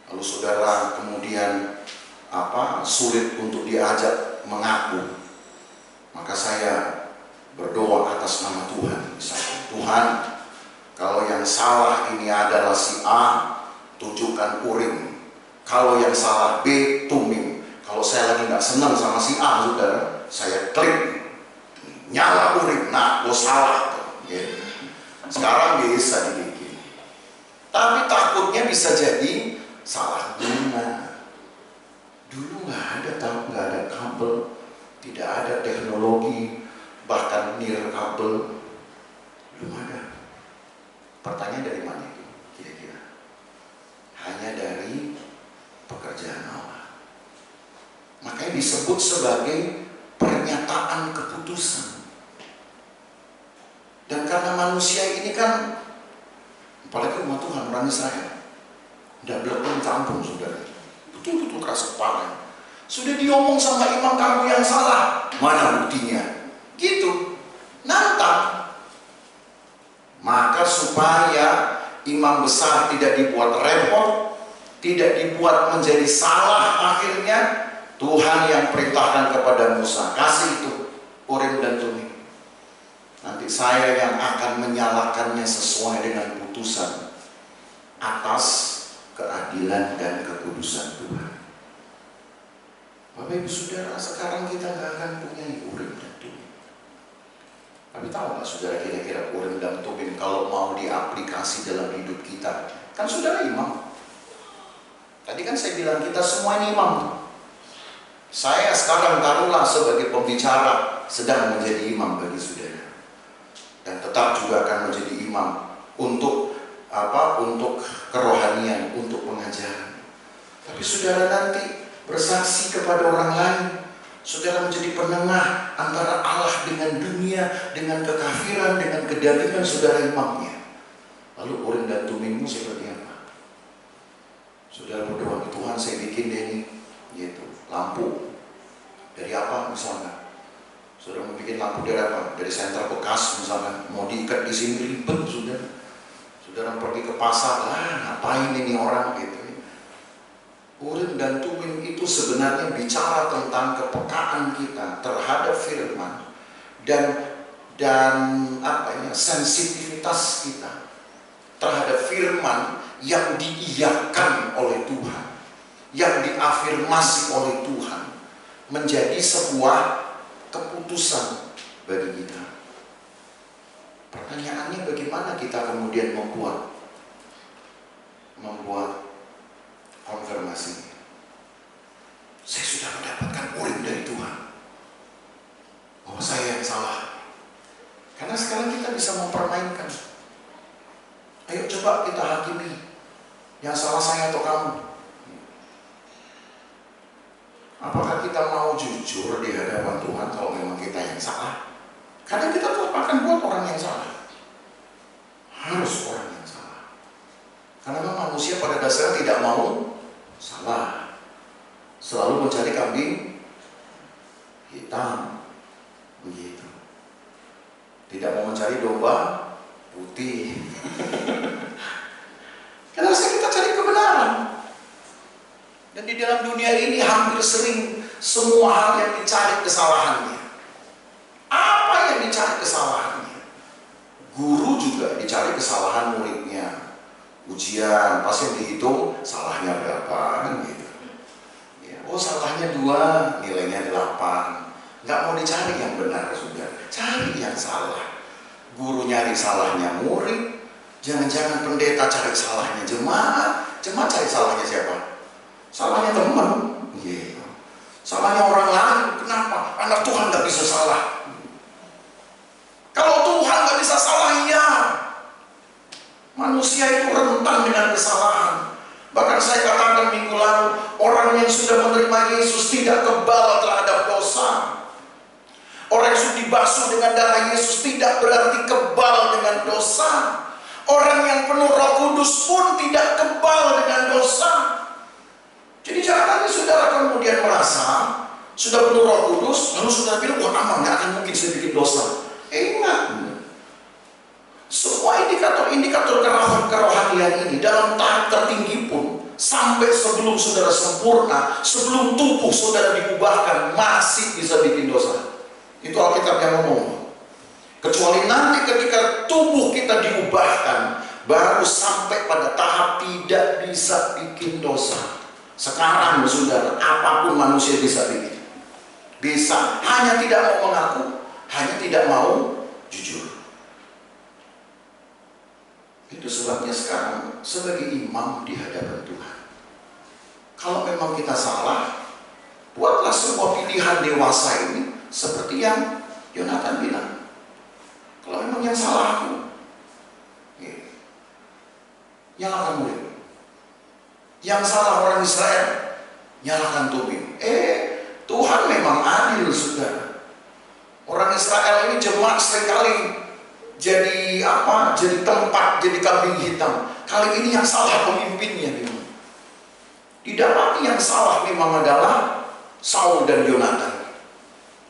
Lalu saudara kemudian sulit untuk diajak mengaku. Maka saya berdoa atas nama Tuhan. Misalnya, Tuhan, kalau yang salah ini adalah si A, tunjukkan Urim. Kalau yang salah B, Tumim. Kalau saya lagi nggak senang sama si A, saudara, saya klik, nyala Urim, nah, lo salah. Gitu. Sekarang bisa dibikin. Tapi takutnya bisa jadi salah guna. Dulu nggak ada kabel, tidak ada teknologi, bahkan nirkabel, belum ada. Pertanyaan dari mana itu? Kira-kira hanya dari pekerjaan Allah. Makanya disebut sebagai pernyataan keputusan. Dan karena manusia ini kan, apalagi umat Tuhan, orang Israel, tidak belakang campur, saudara. Betul-betul keras kepala. Sudah diomong sama imam, kamu yang salah. Mana buktinya? Gitu. Nantang. Maka supaya imam besar tidak dibuat repot, tidak dibuat menjadi salah akhirnya, Tuhan yang perintahkan kepada Musa, kasih itu Urim dan Tumim. Nanti saya yang akan menyalakannya sesuai dengan putusan atas keadilan dan kekudusan Tuhan. Bapak Ibu Saudara, sekarang kita nggak akan punya Urim dan Tumim. Tapi tahu nggak saudara, kira-kira Urim dan Tumim kalau mau diaplikasi dalam hidup kita, kan saudara imam. Tadi kan saya bilang kita semua ini imam. Saya sekarang taruhlah sebagai pembicara sedang menjadi imam bagi saudara, dan tetap juga akan menjadi imam untuk untuk kerohanian, untuk pengajaran. Tapi saudara nanti bersaksi kepada orang lain. Saudara menjadi penengah antara Allah dengan dunia, dengan kekafiran, dengan kedaliman saudara imamnya. Lalu Urim dan Tumimmu seperti apa? Saudara berdoa, Tuhan saya bikin deh ini, gitu, lampu. Dari apa misalnya? Saudara mau bikin lampu dari apa? Dari senter bekas misalnya, mau diikat di sini ribet saudara. Saudara pergi ke pasar, ngapain ini orang gitu. Urim dan Tumim itu sebenarnya bicara tentang kepekaan kita terhadap firman dan sensitivitas kita terhadap firman yang diiyakan oleh Tuhan, yang diafirmasi oleh Tuhan. menjadi sebuah keputusan bagi kita. Pertanyaannya, bagaimana kita kemudian membuat konfirmasi? Saya sudah mendapatkan uring dari Tuhan bahwa saya yang salah. Karena sekarang kita bisa mempermainkan. Ayo coba kita hakimi, yang salah saya atau kamu. Apakah kita mau jujur di hadapan Tuhan kalau memang kita yang salah? Karena kita tetap akan buat orang yang salah. Harus orang yang salah. Karena memang manusia pada dasarnya tidak mau salah. Selalu mencari kambing hitam. Begitu. Tidak mau mencari domba putih. Karena kita cari kebenaran. Dan di dalam dunia ini hampir sering semua hal yang dicari kesalahannya. Apa yang dicari kesalahannya? Guru juga dicari kesalahan muridnya. Ujian pasti yang dihitung salahnya berapa, kan gitu. Ya, oh salahnya 2, nilainya 8. Nggak mau dicari yang benar, sudah. Cari yang salah. Guru nyari salahnya murid. Jangan-jangan pendeta cari salahnya jemaat. Jemaat cari salahnya siapa? Salahnya teman. Gitu. Salahnya orang lain. Kenapa? Anak Tuhan nggak bisa salah. Kalau Tuhan nggak bisa salah, ya. Manusia itu rentan dengan kesalahan. Bahkan saya katakan minggu lalu, orang yang sudah menerima Yesus tidak kebal terhadap dosa. Orang yang sudah dibasuh dengan darah Yesus tidak berarti kebal dengan dosa. Orang yang penuh Roh Kudus pun tidak kebal dengan dosa. Jadi jangan saudara kemudian merasa sudah penuh Roh Kudus, lalu saudara bilang, wah aman, nggak akan mungkin saya bikin dosa. Ingat, semua indikator-indikator kerohanian ini dalam tahap tertinggi pun, sampai sebelum saudara sempurna, sebelum tubuh saudara diubahkan, masih bisa bikin dosa. Itu Alkitab yang ngomong. Kecuali nanti ketika tubuh kita diubahkan, baru sampai pada tahap tidak bisa bikin dosa. Sekarang saudara, apapun manusia bisa bikin. Bisa, hanya tidak mau mengaku, hanya tidak mau jujur. Itu sebabnya sekarang sebagai imam di hadapan Tuhan, kalau memang kita salah, buatlah sebuah pilihan dewasa ini seperti yang Yonatan bilang. Kalau memang yang salah aku, nyalakan murid. Yang salah orang Israel, nyalakan Tobim. Tuhan memang adil, saudara. Orang Israel ini jemaat seringkali jadi apa? Jadi tempat, jadi kambing hitam. Kali ini yang salah pemimpinnya memang. Didapati yang salah memang adalah Saul dan Yonatan.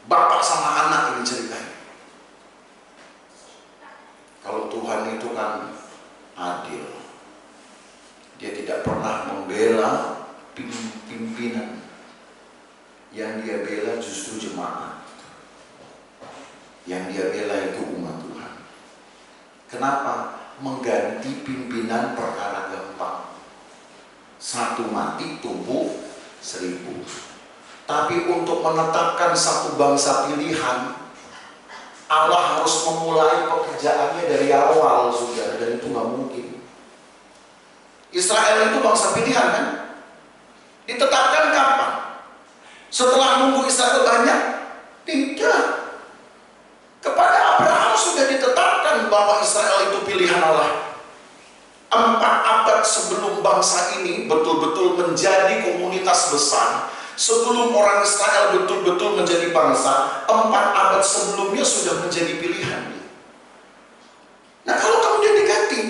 Bapak sama anak ini ceritanya. Kalau Tuhan itu kan adil. Dia tidak pernah membela pimpinan. Yang dia bela justru jemaat. Yang dia bela itu umat Tuhan. Kenapa? Mengganti pimpinan perkara gampang. 1 mati tumbuh 1000. Tapi untuk menetapkan satu bangsa pilihan, Allah harus memulai pekerjaannya dari awal, saudara, dan itu nggak mungkin. Israel itu bangsa pilihan, kan? Ditetapkan kapan? Setelah nunggu Israel banyak? Tidak. Kepada Abraham sudah ditetapkan bahwa Israel itu pilihan Allah. 4 abad sebelum bangsa ini betul-betul menjadi komunitas besar, sebelum orang Israel betul-betul menjadi bangsa, 4 abad sebelumnya sudah menjadi pilihan. Nah kalau kemudian diganti,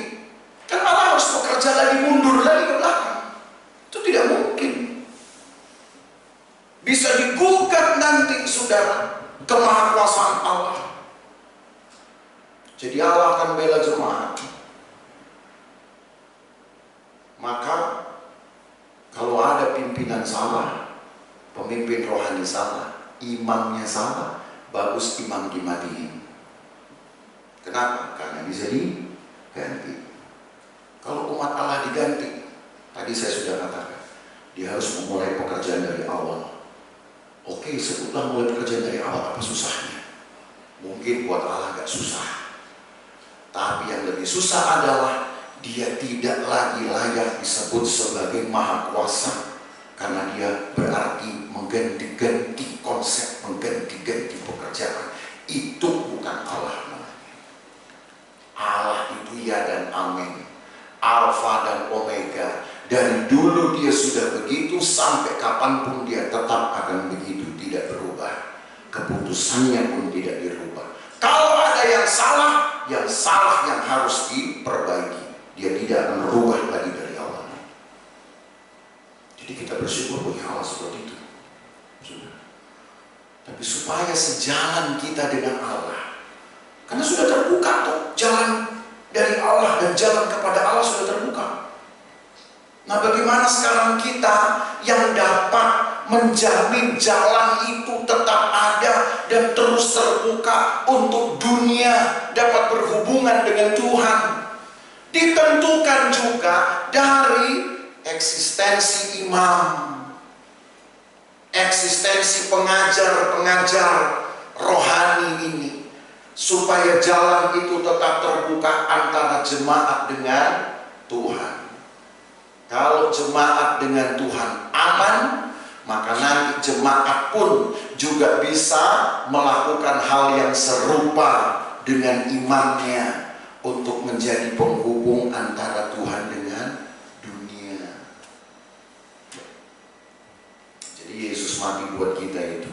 kan Allah harus bekerja lagi, mundur lagi ke belakang. Itu tidak mungkin. Bisa digugat nanti, saudara, kemahakuasaan Allah. Jadi Allah akan bela jemaat. Maka kalau ada pimpinan salah, pemimpin rohani salah, imamnya salah, bagus imam dimatiin. Kenapa? Karena bisa diganti. Kalau umat Allah diganti, tadi saya sudah katakan, dia harus memulai pekerjaan dari awal. Oke, sebutlah mulai pekerjaan dari awal, apa susahnya? Mungkin buat Allah gak susah. Tapi yang lebih susah adalah dia tidak lagi layak disebut sebagai maha kuasa. Karena dia berarti mengganti-ganti konsep, mengganti-ganti pekerjaan. Itu bukan Allah namanya. Allah itu ya dan amin, Alfa dan Omega. Dari dulu dia sudah begitu, sampai kapanpun dia tetap akan begitu, tidak berubah. Keputusannya pun tidak dirubah. Kalau ada yang salah yang harus diperbaiki. Dia tidak akan berubah lagi dari Allah. Jadi kita bersyukur punya Allah seperti itu. Tapi supaya sejalan kita dengan Allah, karena sudah terbuka tuh jalan dari Allah dan jalan kepada Allah sudah terbuka. Nah, bagaimana sekarang kita yang dapat menjamin jalan itu tetap ada dan terus terbuka untuk dunia dapat berhubungan dengan Tuhan? Ditentukan juga dari eksistensi imam, eksistensi pengajar-pengajar rohani ini, supaya jalan itu tetap terbuka antara jemaat dengan Tuhan. Kalau jemaat dengan Tuhan aman, maka nanti jemaat pun juga bisa melakukan hal yang serupa dengan imamnya untuk menjadi penghubung antara Tuhan dengan dunia. Jadi Yesus mati buat kita itu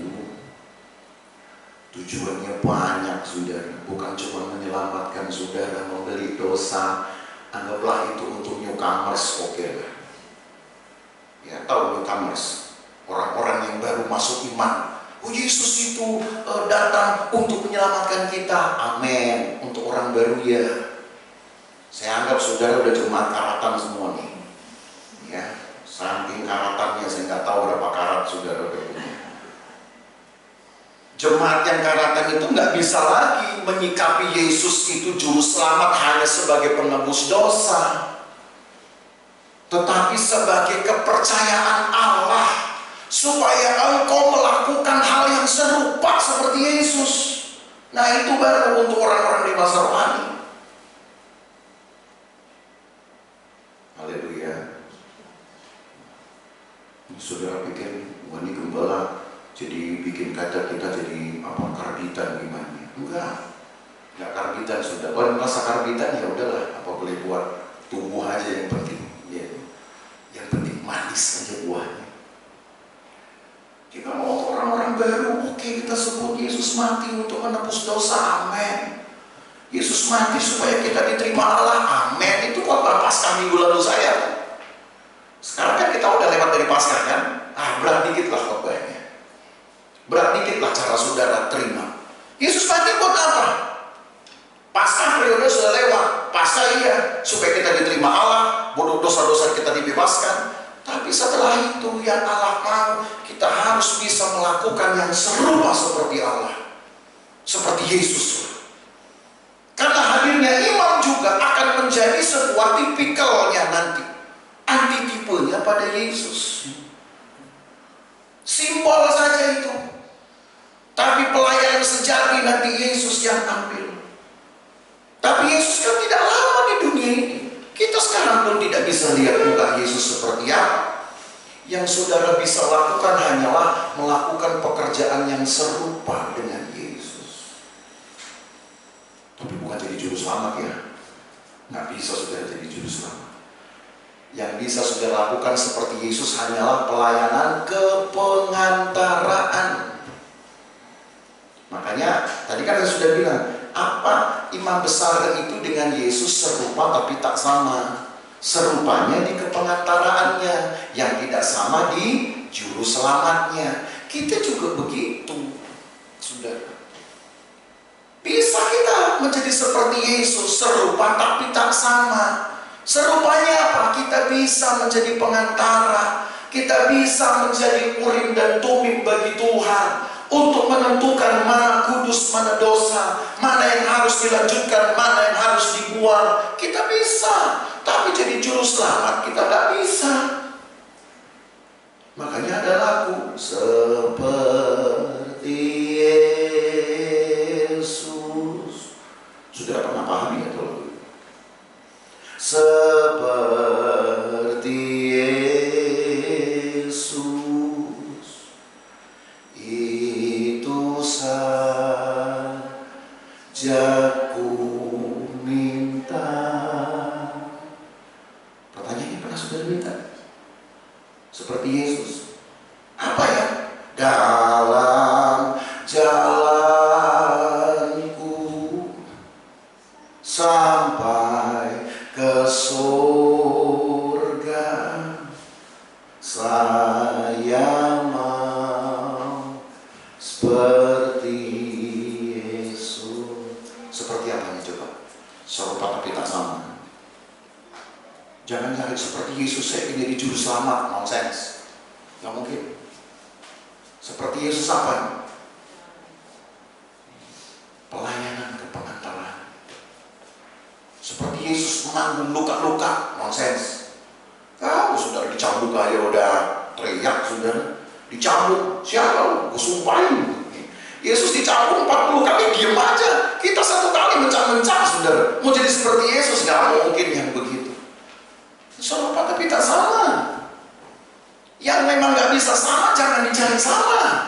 tujuannya banyak, saudara. Bukan cuma menyelamatkan saudara, membeli dosa. Anggaplah itu untuk newcomers, oke lah. Ya, tahu newcomers, orang-orang yang baru masuk iman. Oh, Yesus itu datang untuk menyelamatkan kita. Amin. Untuk orang baru ya. Saya anggap saudara udah jemaat karatan semua nih. Ya, saking karatannya saya nggak tahu berapa karat saudara udah punya. Jemaat yang karatan itu nggak bisa lagi menyikapi Yesus itu juru selamat hanya sebagai penebus dosa, tetapi sebagai kepercayaan Allah supaya engkau melakukan hal yang serupa seperti Yesus. Nah, itu baru untuk orang-orang dewasa rohani. Haleluya. Saudara pikir, wah ini gembala jadi bikin kata kita jadi apa, karbitan gimana? Enggak karbitan sudah. Kalau merasa karbitan ya udahlah, apa boleh buat, tumbuh aja yang penting. Ya. Yang penting manis aja buahnya. Jika mau orang-orang baru, oke, kita sebut Yesus mati untuk menebus dosa, amin. Yesus mati supaya kita diterima Allah, amin. Itu khotbah Paskah minggu lalu saya. Sekarang kan kita udah lewat dari Paskah kan? Berat dikit lah khotbahnya. Berat dikit lah cara saudara terima. Yesus mati buat apa? Paskah periode sudah lewat. Paskah iya, supaya kita diterima Allah, dosa-dosa kita dibebaskan. Tapi setelah itu yang Allah mau, kita harus bisa melakukan yang serupa seperti Allah, seperti Yesus. Karena hadirnya imam juga akan menjadi sebuah tipikalnya nanti, antitipenya pada Yesus. Simbol saja itu. Tapi pelayanan sejati nanti Yesus yang ambil. Tapi Yesus kan tidak lama di dunia ini. Kita sekarang pun tidak bisa lihat muka Yesus seperti apa. Yang saudara bisa lakukan hanyalah melakukan pekerjaan yang serupa dengan Yesus. Tapi bukan jadi juru selamat ya. Nggak bisa saudara jadi juru selamat. Yang bisa saudara lakukan seperti Yesus hanyalah pelayanan kepengantaraan. Makanya tadi kan saya sudah bilang, apa imam besar itu dengan Yesus serupa tapi tak sama. Serupanya di kepengantaraannya, yang tidak sama di juru selamatnya. Kita juga begitu, saudara. Bisa kita menjadi seperti Yesus, serupa tapi tak sama. Serupanya apa? Kita bisa menjadi pengantara. Kita bisa menjadi urim dan tumim bagi Tuhan, untuk menentukan mana kudus, mana dosa, mana yang harus dilanjutkan, mana yang harus dibuang. Kita bisa, tapi jadi juru selamat kita nggak bisa. Makanya ada lagu seperti Yesus. Sudah pernah pahami ya lagu itu? Seperti Yesus itu saja ku minta. Pertanyaannya, pernah sudah minta seperti Yesus? Apa ya? Dalam jalanku sampai ke surga, saya mau seperti Yesus. Seperti apa nih coba? Serupa tapi tak sama. Jangan cari seperti Yesus saya ingin jadi juru selamat, nonsense. Gak mungkin. Seperti Yesus apa? Pelayanan ke pengantaran. Seperti Yesus menanggung luka-luka, nonsense. Kamu sudah dicambuk aja udah teriak sudah. Dicambuk, siapa lu? Gue sumpahin. Yesus dicambuk 40 kali, diam aja. Kita 1 kali mencak-mencak saudara. Mau jadi seperti Yesus, gak mungkin yang begitu. Serupa tapi tak sama. Yang memang gak bisa sama, jangan dicari sama.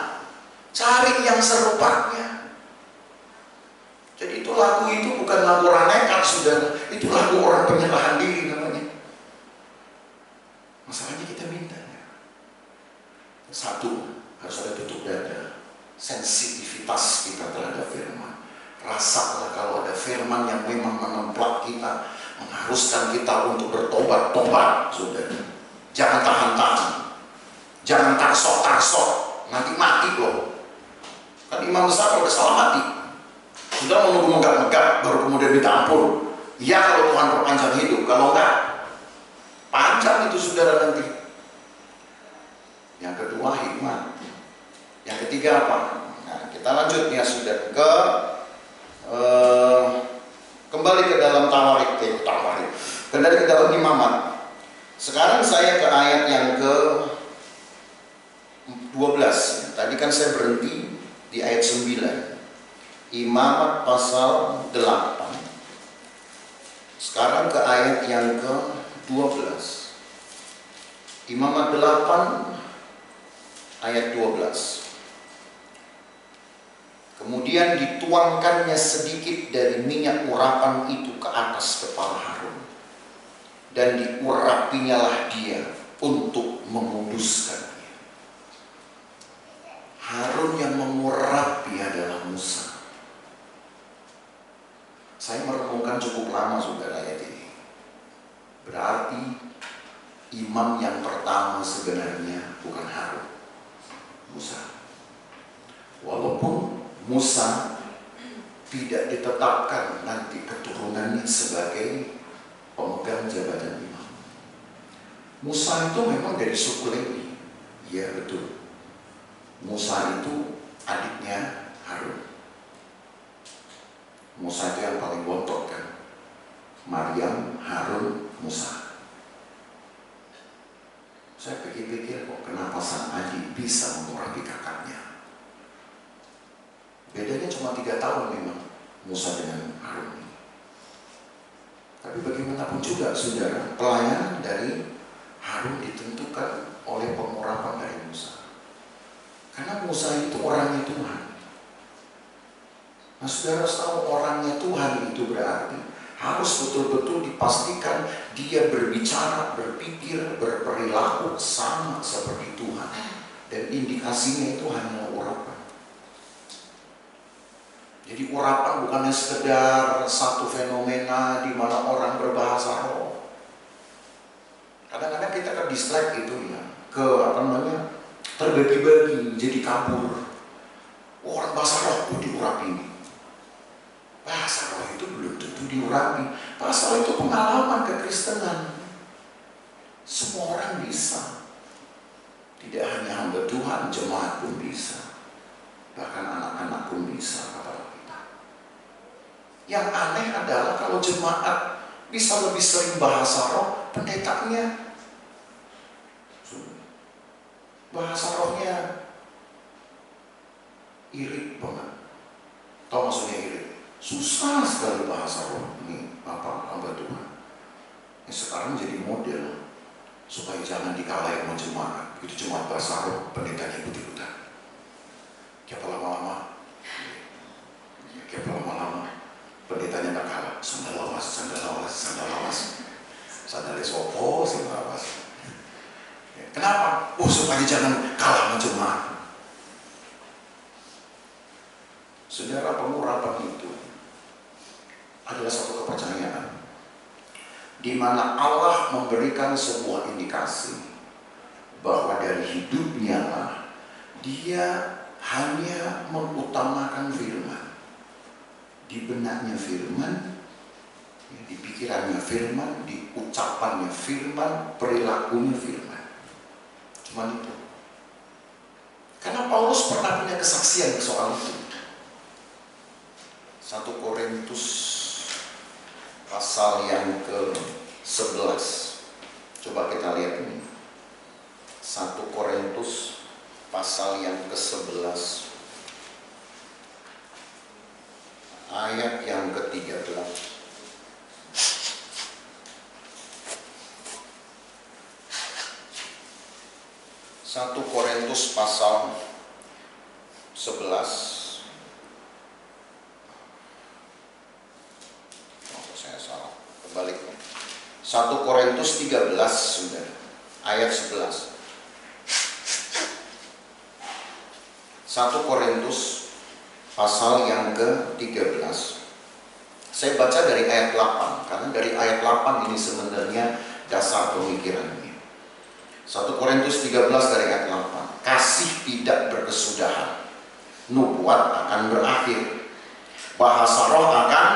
Cari yang serupanya. Jadi itu lagu itu bukan lagu orang nekat, saudara. Itu lagu orang penyerahan diri namanya. Masalahnya kita minta. Satu, harus ada tutup dada. Sensitivitas kita terhadap firman. Rasalah kalau ada firman yang memang menemplak kita, mengharuskan kita untuk bertobat, tobat, saudara. Jangan tahan-tahan. Jangan tarsok-tarsok, nanti mati loh. Kan imam besar kalau udah salah mati. Sudah menunggu megap-megap, baru kemudian minta ampun. Ya kalau Tuhan perpanjang hidup, kalau enggak, panjang itu saudara nanti. Yang kedua, hikmat. Yang ketiga apa? Nah, kita lanjut ya sudah ke kembali ke dalam tawarik, kembali ke dalam imamat. Sekarang saya ke ayat yang ke 12. Tadi kan saya berhenti di ayat 9. Imamat pasal 8. Sekarang ke ayat yang ke 12. Imamat 8 ayat 12. Kemudian dituangkannya sedikit dari minyak urapan itu ke atas kepala Harun, dan diurapinyalah dia untuk menguduskan. Harun yang mengurapi adalah Musa. Saya merenungkan cukup lama saudara ayat ini. Berarti imam yang pertama sebenarnya bukan Harun, Musa. Walaupun Musa tidak ditetapkan nanti keturunannya sebagai pemegang jabatan imam. Musa itu memang dari suku Lewi. Ya betul. Musa itu adiknya Harun. Musa itu yang paling bontot kan. Maryam, Harun, Musa. Saya pikir-pikir kok kenapa sang adik bisa mengurapi kakaknya. Bedanya cuma 3 tahun memang Musa dengan Harun. Tapi bagaimanapun juga saudara, pelayanan dari Harun ditentukan oleh pengurapan dari Musa. Karena Musa itu orangnya Tuhan. Nah saudara tahu orangnya Tuhan itu berarti harus betul-betul dipastikan dia berbicara, berpikir, berperilaku sama seperti Tuhan. Dan indikasinya itu hanya urapan. Jadi urapan bukannya sekedar satu fenomena di mana orang berbahasa roh. Kadang-kadang kita ke distract itu ya, ke terbagi-bagi, jadi kabur. Orang bahasa roh itu diurapi. Bahasa roh itu belum tentu diurapi. Bahasa roh itu pengalaman kekristenan. Semua orang bisa. Tidak hanya hamba Tuhan, jemaat pun bisa. Bahkan anak-anak pun bisa. Yang aneh adalah kalau jemaat bisa lebih sering bahasa roh, pendetanya bahasa rohnya irit banget. Tahu maksudnya irit? Susah sekali bahasa roh ini hamba Tuhan. Yang sekarang jadi model supaya jangan dikalahin sama jemaat. Itu cuma bahasa roh, pendetanya ikut-ikutan. Kayak lama-lama, pendetanya nggak kalah. Sandal lawas. Sandal sopo, sandal lawas. Kenapa? Supaya jangan kalah sama jemaat. Saudara, pengurapan itu adalah satu kepercayaan di mana Allah memberikan sebuah indikasi bahwa dari hidupnya lah dia hanya mengutamakan firman. Di benaknya firman, di pikirannya firman, di ucapannya firman, perilakunya firman. Cuma itu. Karena Paulus pernah punya kesaksian soal itu. 1 Korintus pasal yang ke-11. Coba kita lihat ini. 1 Korintus pasal yang ke-11 ayat yang ke-13. 1 Korintus pasal 11. Saya salah, kebalik. 1 Korintus 13 sudah, ayat 11. 1 Korintus pasal yang ke-13. Saya baca dari ayat 8, karena dari ayat 8 ini sebenarnya dasar pemikirannya. 1 Korintus 13 dari ayat 8. Kasih tidak berkesudahan, nubuat akan berakhir, bahasa roh akan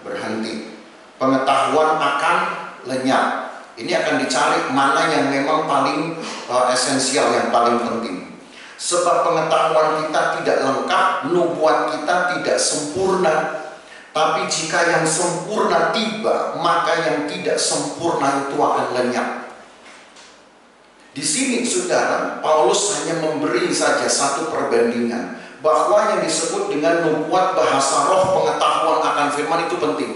berhenti, pengetahuan akan lenyap. Ini akan dicari mana yang memang paling esensial, yang paling penting. Sebab pengetahuan kita tidak lengkap, nubuat kita tidak sempurna. Tapi jika yang sempurna tiba, maka yang tidak sempurna itu akan lenyap. Di sini saudara, Paulus hanya memberi saja satu perbandingan bahwa yang disebut dengan nubuat, bahasa roh, pengetahuan akan firman itu penting.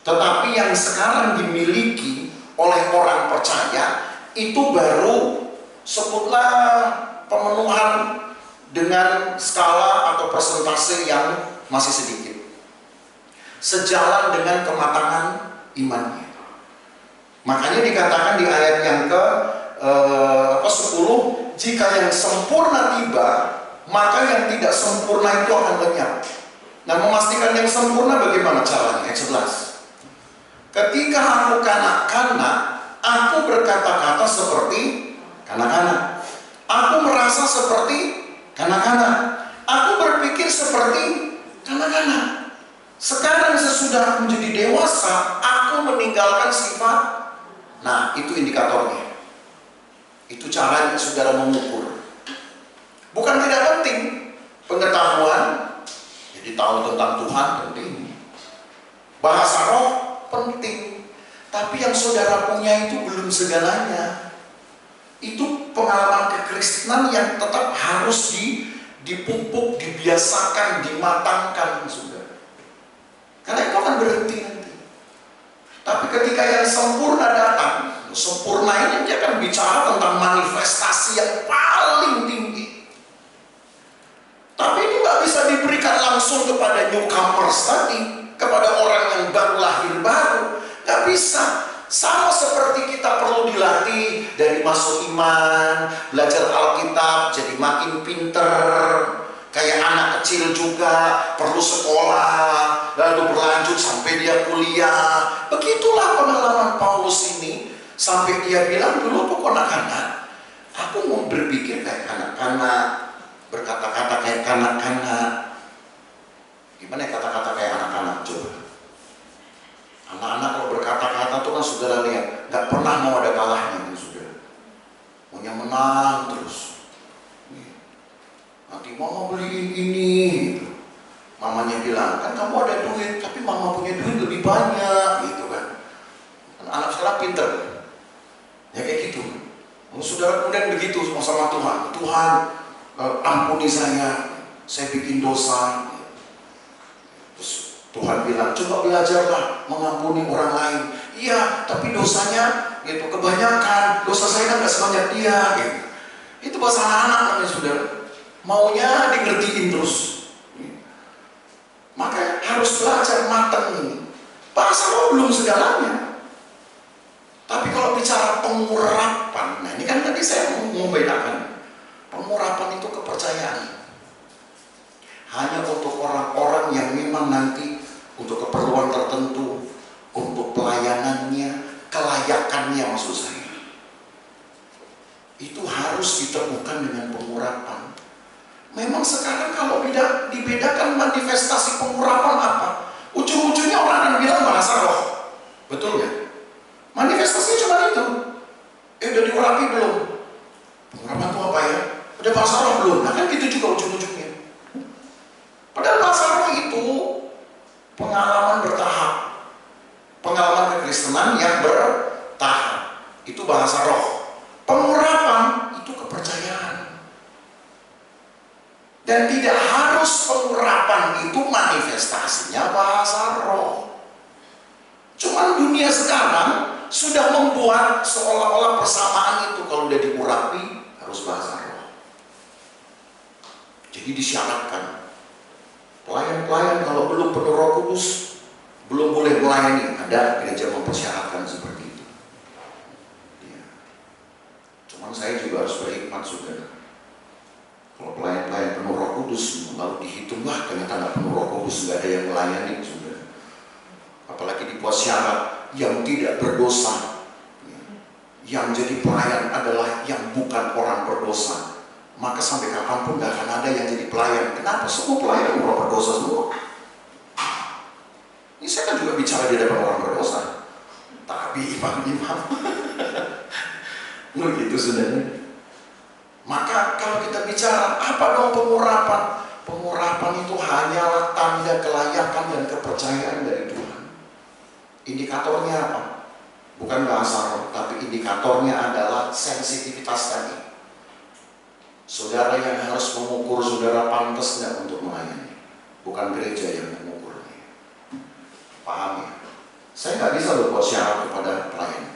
Tetapi yang sekarang dimiliki oleh orang percaya itu baru sebutlah pemenuhan dengan skala atau persentase yang masih sedikit, sejalan dengan kematangan imannya. Makanya dikatakan di ayat yang ke-10, jika yang sempurna tiba, maka yang tidak sempurna itu akan lenyap. Nah, memastikan yang sempurna bagaimana caranya? Ayat 11. Ketika aku kanak-kanak, aku berkata-kata seperti kanak-kanak. Aku merasa seperti kanak-kanak. Aku berpikir seperti kanak-kanak. Sekarang sesudah menjadi dewasa, aku meninggalkan sifat. Nah, itu indikatornya. Itu caranya saudara mengukur. Bukan tidak penting pengetahuan, jadi tahu tentang Tuhan penting. Bahasa roh penting. Tapi yang saudara punya itu belum segalanya. Itu pengalaman kekristenan yang tetap harus dipupuk, dibiasakan, dimatangkan, saudara. Karena itu akan berhenti nanti. Tapi ketika yang sempurna datang, sempurna ini dia akan bicara tentang manifestasi yang paling tinggi. Tapi itu nggak bisa diberikan langsung kepada newcomers tadi, kepada orang yang baru lahir baru. Nggak bisa. Sama seperti kita perlu dilatih dari masuk iman, belajar Alkitab, jadi makin pinter. Kayak anak kecil juga perlu sekolah, lalu berlanjut sampai dia kuliah. Begitulah pengalaman Paulus ini. Sampai dia bilang, dulu tuh anak-anak, aku mau berpikir kayak anak-anak, berkata-kata kayak anak-anak. Gimana kata-kata kayak anak-anak? Coba. Anak-anak kalau berkata-kata tuh kan saudara lihat, gak pernah mau ada kalahnya, saudara. Maunya menang terus. Nanti mama beliin ini, gitu. Mamanya bilang, kan kamu ada duit, tapi mama punya duit lebih banyak, gitu kan. Anak sekarang pinter, ya kayak gitu. Kalau saudara kemudian begitu sama Tuhan, Tuhan ampuni saya bikin dosa. Terus Tuhan bilang, coba belajarlah mengampuni orang lain. Iya, tapi dosanya gitu kebanyakan. Dosa saya kan gak sebanyak dia. Gitu. Itu bahasa anak namanya saudara. Maunya digertiin terus. Maka harus belajar matang ini. Bahasa roh belum segalanya. Tapi kalau bicara pengurapan, nah ini kan tadi saya mau bedakan. Pengurapan itu kepercayaan. Hanya untuk orang-orang yang memang nanti untuk keperluan tertentu, untuk pelayanannya, kelayakannya maksud saya. Itu harus ditemukan dengan pengurapan. Memang sekarang kalau dibedakan manifestasi pengurapan apa? Ujung-ujungnya orang akan bilang bahasa roh. Betul ya? Manifestasinya cuma itu. Udah diurapi belum? Pengurapan itu apa ya? Udah bahasa roh belum? Nah kan gitu juga ujung-ujungnya. Padahal bahasa roh itu pengalaman bertahap. Pengalaman kekristenan yang bertahap. Itu bahasa roh. Pengurapan itu kepercayaan. Dan tidak harus pengurapan itu manifestasinya bahasa roh. Cuman dunia sekarang sudah membuat seolah-olah persamaan itu kalau udah diurapi harus bahasa roh. Jadi disyaratkan pelayan-pelayan kalau belum penuh Roh Kudus belum boleh melayani. Ada gereja mempersyaratkan seperti itu. Ya. Cuman saya juga harus berhikmat saudara. Kalau pelayan-pelayan penuh Roh Kudus lalu dihitung, wah ternyata nggak penuh Roh Kudus, nggak ada yang melayani saudara. Apalagi dibuat syarat yang tidak berdosa. Yang jadi pelayan adalah yang bukan orang berdosa. Maka sampai kapanpun gak akan ada yang jadi pelayan. Kenapa? Semua pelayan orang berdosa semua. Ini saya kan juga bicara di depan orang berdosa. Tapi imam-imam. Begitu saudara. Maka kalau kita bicara apa dong pengurapan? Pengurapan itu hanyalah tanda kelayakan dan kepercayaan dari Tuhan. Indikatornya apa? Bukan bahasa roh, tapi indikatornya adalah sensitivitas tadi. Saudara yang harus mengukur saudara pantas nggak untuk melayani, bukan gereja yang mengukurnya. Paham ya? Saya nggak bisa loh buat syarat kepada pelayan.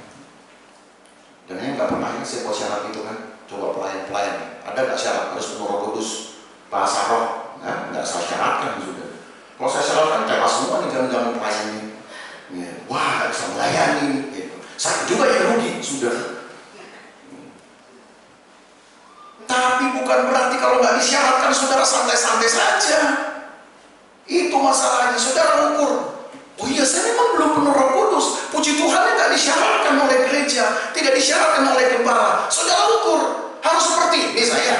Dan yang nggak pernah saya buat syarat itu kan. Coba pelayan-pelayan, ada nggak syarat harus penuh Roh Kudus, bahasa roh? Nggak saya syaratkan sudah. Kalau saya syaratkan tewas semua nih jangan pelayannya. Ya, wah bisa melayani. Gitu. Saya juga yang rugi sudah. Tapi bukan berarti kalau nggak disyaratkan saudara santai-santai saja. Itu masalahnya, saudara ukur. Oh iya, saya memang belum penuh Roh Kudus. Puji Tuhan nggak disyaratkan oleh gereja, tidak disyaratkan oleh gembala. Saudara ukur, harus seperti ini saya.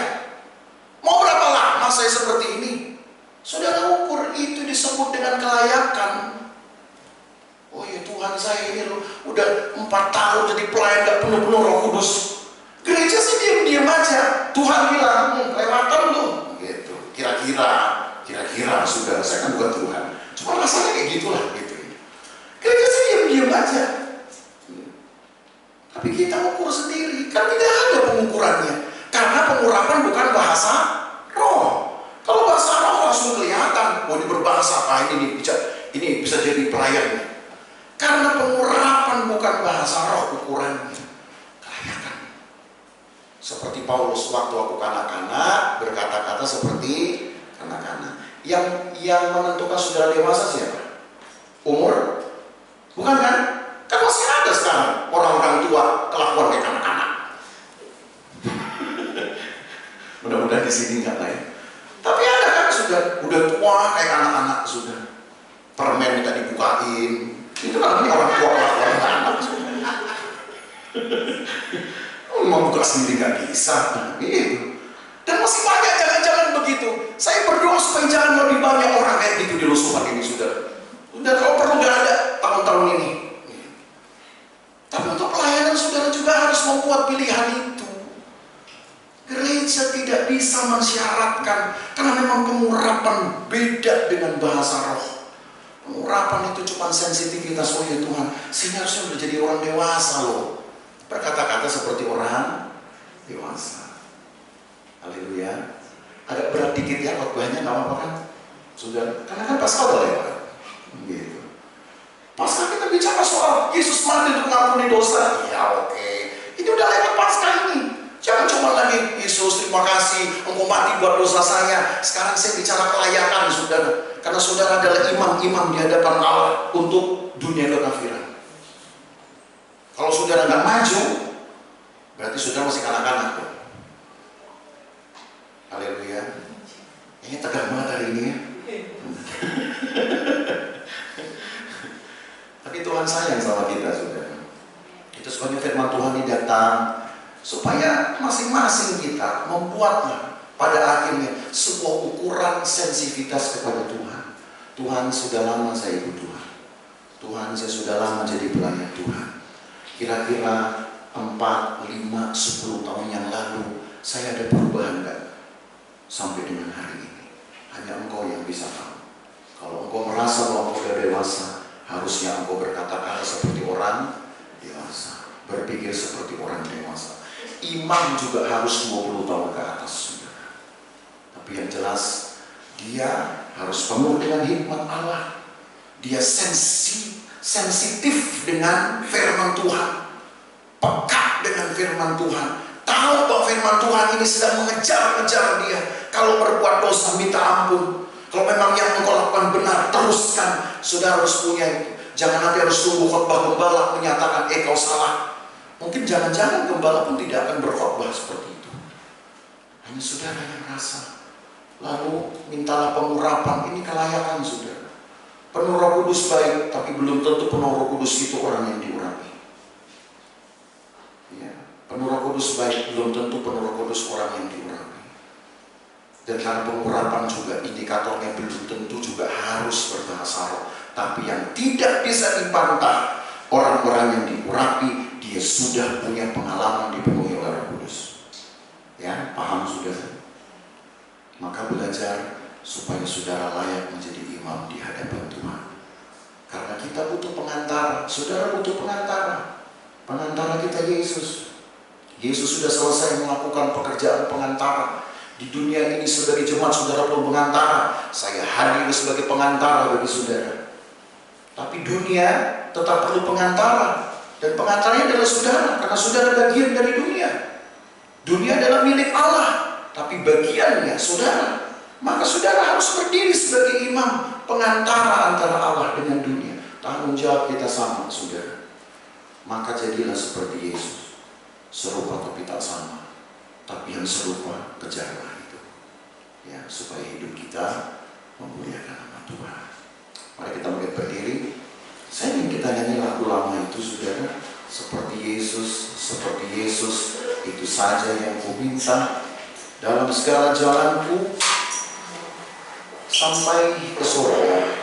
Mau berapa lama saya seperti ini? Saudara ukur, itu disebut dengan kelayakan. Oh iya Tuhan, saya ini loh udah 4 tahun jadi pelayan nggak penuh-penuh Roh Kudus. Gereja sih diam-diam aja. Tuhan bilang, lewatan lu. Gitu. Kira-kira saudara, saya kan bukan Tuhan. Cuma rasanya kayak gitulah gitu. Gereja sih diam-diam aja. Tapi kita ukur sendiri, kan tidak ada pengukurannya. Karena pengurapan bukan bahasa roh. Kalau bahasa roh langsung kelihatan, oh ini berbahasa apa ini bisa jadi pelayan. Karena pengurapan bukan bahasa roh ukurannya. Kelayakan. Seperti Paulus waktu kanak-kanak berkata-kata seperti kanak-kanak. Yang menentukan saudara dewasa siapa? Umur? Bukan kan? Kan masih ada sekarang orang-orang tua kelakuan kayak kanak-kanak. Mudah-mudahan di sini enggak lah ya. Tapi ada kan sudah udah tua kayak anak-anak sudah. Permen minta dibukain. Itu kan orang tua kelakuan anak sudah. Mau buka sendiri nggak bisa, gitu. Dan masih banyak jangan-jangan begitu. Saya berdoa supaya jangan lebih banyak orang kayak gitu di Lusuhan ini sudah. Udah kalau perlu nggak ada tahun-tahun ini. Tapi untuk pelayanan saudara juga harus membuat pilihan itu. Gereja tidak bisa mensyaratkan karena memang pengurapan beda dengan bahasa roh. Pengurapan itu cuma sensitivitas. Oh ya Tuhan, sini harusnya udah jadi orang dewasa loh. Berkata-kata seperti orang dewasa. Haleluya. Agak berat dikit ya khotbahnya, nggak apa-apa kan? Sudah, karena kan Paskah udah lewat. Gitu. Paskah kita bicara soal Yesus mati untuk mengampuni dosa. Ya oke. Ini udah lewat Paskah ini. Jangan cuma lagi, Yesus terima kasih, Engkau mati buat dosa saya. Sekarang saya bicara kelayakan, saudara. Karena saudara adalah imam-imam di hadapan Allah untuk dunia kekafiran. Kalau saudara nggak maju, berarti saudara masih kanak-kanak. Haleluya. Ini tegang banget hari ini ya. Tapi Tuhan sayang sama kita, saudara. Itu sebabnya firman Tuhan ini datang supaya masing-masing kita membuatlah pada akhirnya sebuah ukuran sensitivitas kepada Tuhan. Tuhan, sudah lama saya ikut Tuhan. Tuhan, saya sudah lama jadi pelayan Tuhan. Kira-kira 4, 5, 10 tahun yang lalu saya ada perubahan enggak? Sampai dengan hari ini hanya Engkau yang bisa tahu. Kalau Engkau merasa bahwa Engkau sudah dewasa, harusnya Engkau berkata-kata seperti orang dewasa, berpikir seperti orang dewasa. Imam juga harus 20 tahun ke atas, saudara. Tapi yang jelas, dia harus penuh dengan hikmat Allah. Dia sensitif dengan firman Tuhan, peka dengan firman Tuhan, tahu bahwa firman Tuhan ini sedang mengejar-ngejar dia. Kalau berbuat dosa, minta ampun. Kalau memang yang engkau lakukan benar, teruskan. Saudara harus punya itu. Jangan nanti harus tunggu khotbah gembala menyatakan, kau salah. Mungkin jangan-jangan gembala pun tidak akan berkhotbah seperti itu. Hanya saudara yang merasa. Lalu mintalah pengurapan. Ini kelayakan saudara. Penuh Roh Kudus baik, tapi belum tentu penuh Roh Kudus itu orang yang diurapi. Ya, penuh Roh Kudus baik, belum tentu penuh Roh Kudus orang yang diurapi. Dan karena pengurapan juga indikatornya belum tentu juga harus berbahasa roh. Tapi yang tidak bisa dipantah, orang-orang yang diurapi, dia sudah punya pengalaman dipenuhi oleh Roh Kudus. Ya, paham saudara? Maka belajar supaya saudara layak menjadi imam di hadapan Tuhan. Karena kita butuh pengantara. Saudara butuh pengantara. Pengantara kita Yesus. Yesus sudah selesai melakukan pekerjaan pengantara. Di dunia ini sudah di jemaat saudara perlu pengantara. Saya hadir sebagai pengantara bagi saudara. Tapi dunia tetap perlu pengantara. Dan pengantaranya adalah saudara. Karena saudara bagian dari dunia. Dunia adalah milik Allah. Tapi bagiannya saudara. Maka saudara harus berdiri sebagai imam, pengantara antara Allah dengan dunia. Tanggung jawab kita sama, saudara. Maka jadilah seperti Yesus. Serupa tapi tak sama. Tapi yang serupa, kejarlah itu. Ya, supaya hidup kita memuliakan nama Tuhan. Mari kita mulai berdiri. Saya ingin kita nyanyi lagu lama itu, saudara. Seperti Yesus, itu saja yang ku minta. Dalam segala jalanku, sampai ke surga,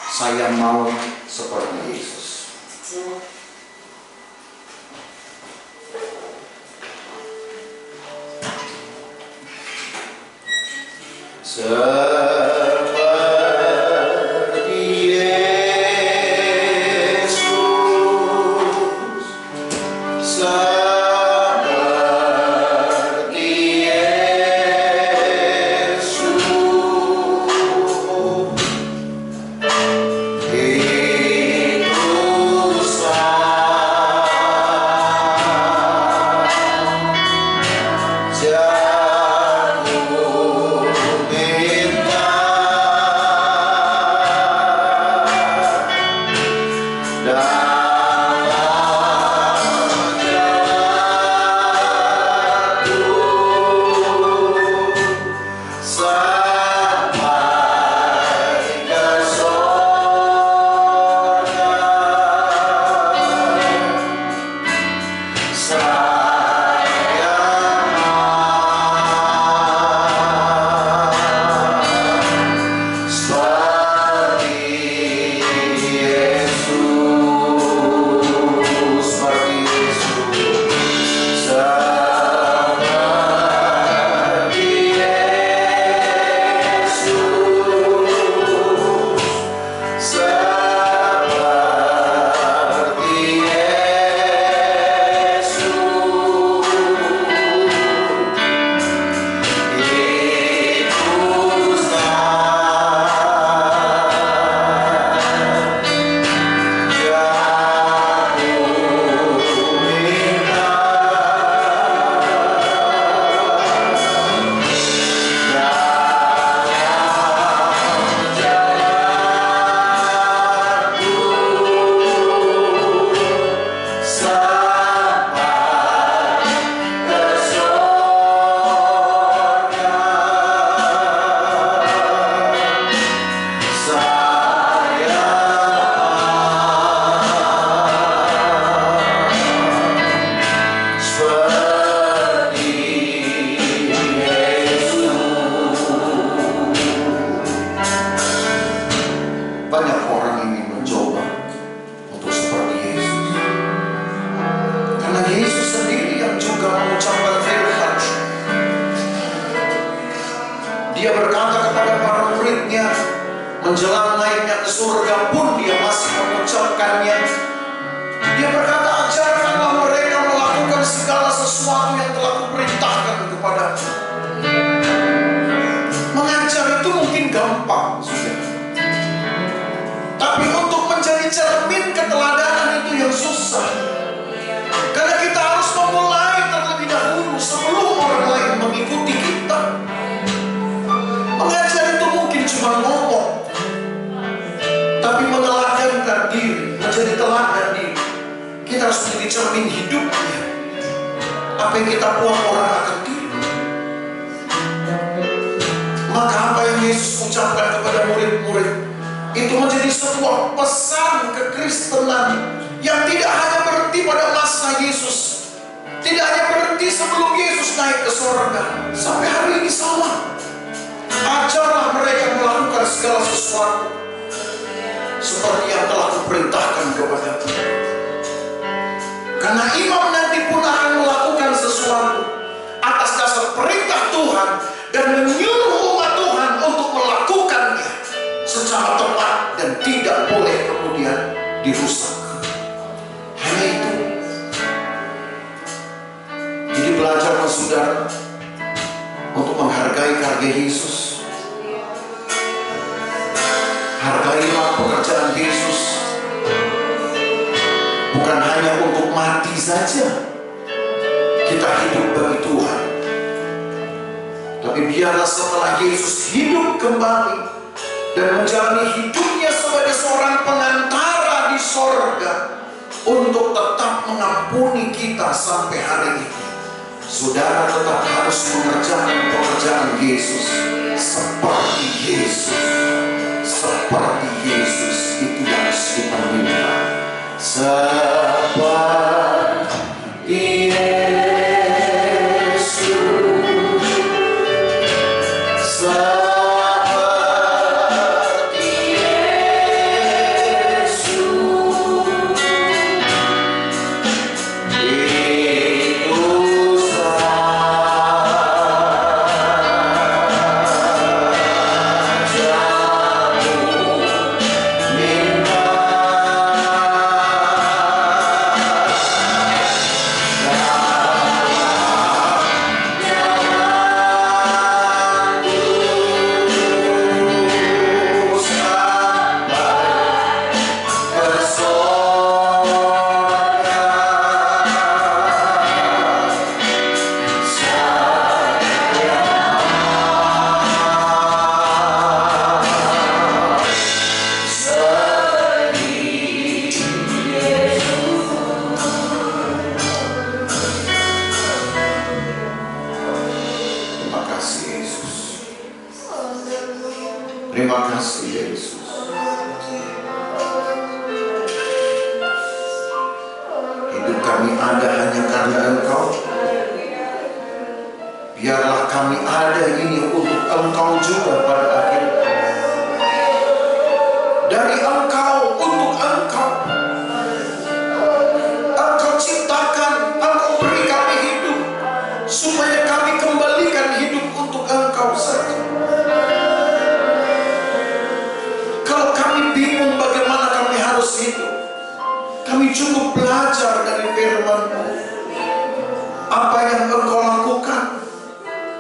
saya mau seperti Yesus. Seperti Yesus, seperti Yesus, itu saja ku minta. menjelang naiknya ke surga pun dia masih mengucapkannya. Dia berkata, ajarkanlah mereka melakukan segala sesuatu yang telah kuperintahkan kepadamu. Mengajar itu mungkin gampang, sudah. Tapi untuk menjadi cermin keteladanan itu yang susah. Karena kita harus memulai terlebih dahulu sebelum orang lain mengikuti kita. Mengajar itu mungkin cuma ngomong, tapi meneladankan diri, menjadi teladan diri. Kita harus menjadi cermin hidupnya. Apa yang kita buat orang akan tiru. Maka apa yang Yesus ucapkan kepada murid-murid itu menjadi sebuah pesan kekristenan yang tidak hanya berhenti pada masa Yesus, tidak hanya berhenti sebelum Yesus naik ke surga. Sampai hari ini sama. Ajarlah mereka melakukan segala sesuatu seperti yang telah kuperintahkan kepadamu. Karena imam nanti pun akan melakukan sesuatu atas dasar perintah Tuhan dan menyuruh umat Tuhan untuk melakukannya secara tepat dan tidak boleh kemudian dirusak. Hanya itu. Jadi belajarlah saudara untuk menghargai karya Yesus. Hargailah pekerjaan Yesus. Bukan hanya untuk mati saja kita hidup bagi Tuhan, tapi biarlah setelah Yesus hidup kembali dan menjalani hidupnya sebagai seorang pengantara di sorga untuk tetap mengampuni kita sampai hari ini, saudara tetap harus mengerjakan pekerjaan Yesus seperti Yesus. Seperti Yesus itu yang harus kita minta. Seperti Yesus, seperti Yesus, itu terima kasih Yesus. Hidup kami ada hanya karena Engkau. Biarlah kami ada ini untuk Engkau juga pada akhirnya. Dari Engkau untuk Engkau. Engkau ciptakan, Engkau beri kami hidup supaya kami kembalikan hidup untuk Engkau saja. Bingung bagaimana kami harus hidup, kami cukup belajar dari firman-Mu. Apa yang Engkau lakukan,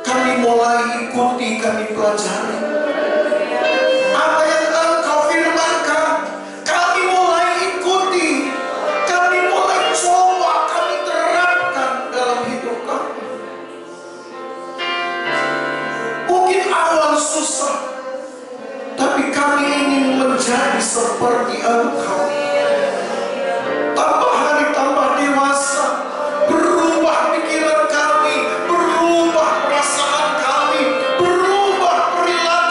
kami mulai ikuti, kami pelajari. Apa yang Engkau firmankan, kami mulai ikuti, kami mulai coba, kami terapkan dalam hidup kami. Mungkin awal susah, tapi kami ingin menjadi seperti Engkau. Tambah hari tambah dewasa, berubah pikiran kami, berubah perasaan kami, berubah perilaku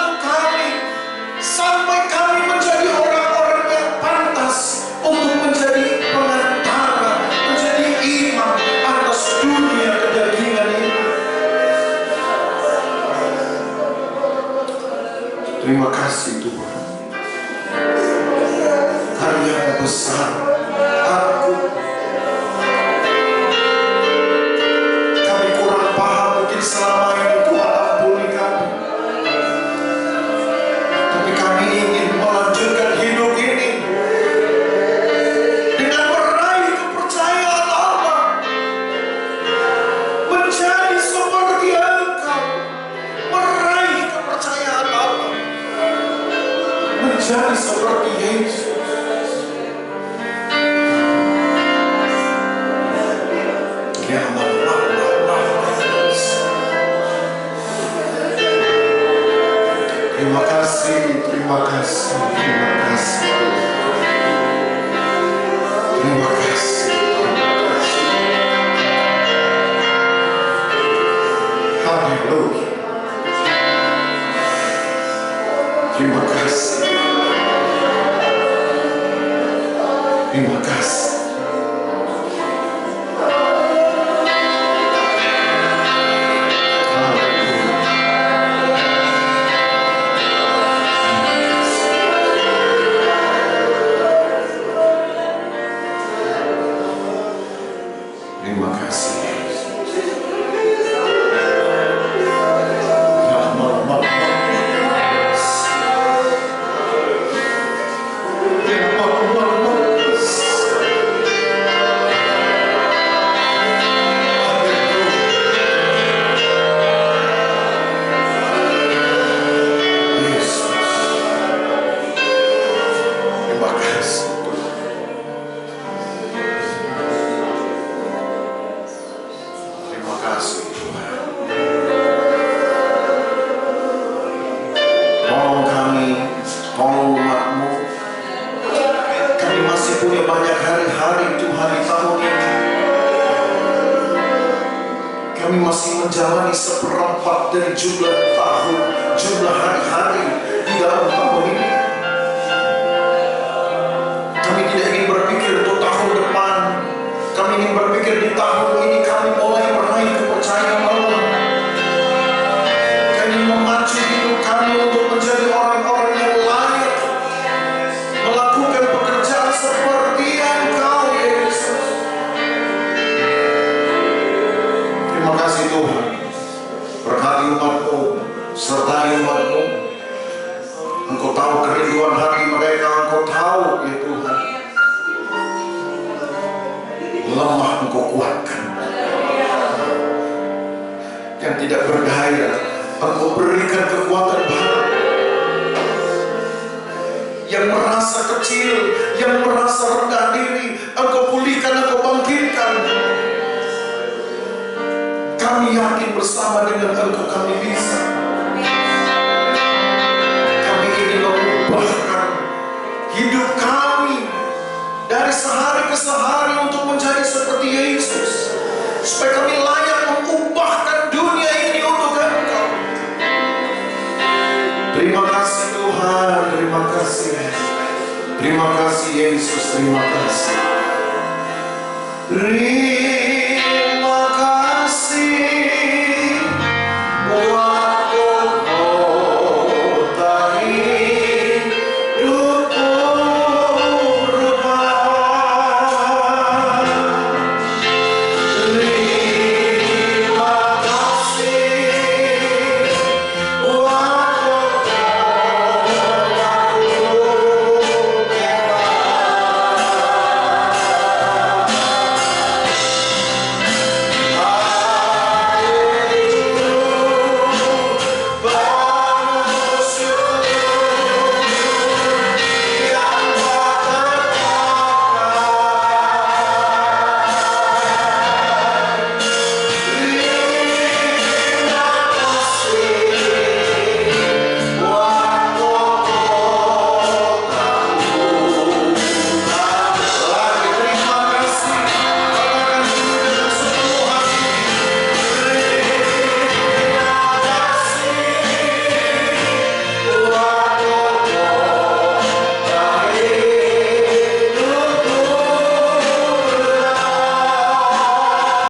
Terima kasih. Haleluya. Terima kasih. Terima kasih. Terima kasih. Terima kasih Tuhan. Tolong kami, tolong umat-Mu. Kami masih punya banyak hari-hari Tuhan di tahun ini. Kami masih menjalani seperempat dari jumlah tahun, jumlah hari-hari di dalam tahun ini. Kami tidak ingin berpikir untuk tahun depan. Kami ingin berpikir di tahun ini kami mulai meraih kepercayaan Allah. Kami memacu hidup kami untuk menjadi orang-orang yang layak melakukan pekerjaan seperti Engkau, Yesus. Terima kasih Tuhan. Berkati umat-Mu, sertai umat-Mu. Engkau tahu kerinduan hati mereka, Engkau tahu ya Tuhan. Lemah Engkau kuatkan. Yang tidak berdaya Engkau berikan kekuatan baru. Yang merasa kecil, yang merasa rendah diri, Engkau pulihkan, Engkau bangkitkan. Kami yakin bersama dengan Engkau kami bisa. Kami ingin mengubahkan hidup kami dari sehari ke sehari untuk menjadi seperti Yesus, supaya kami layak mengubahkan dunia ini untuk Engkau. Terima kasih Tuhan, terima kasih. Terima kasih Yesus, terima kasih.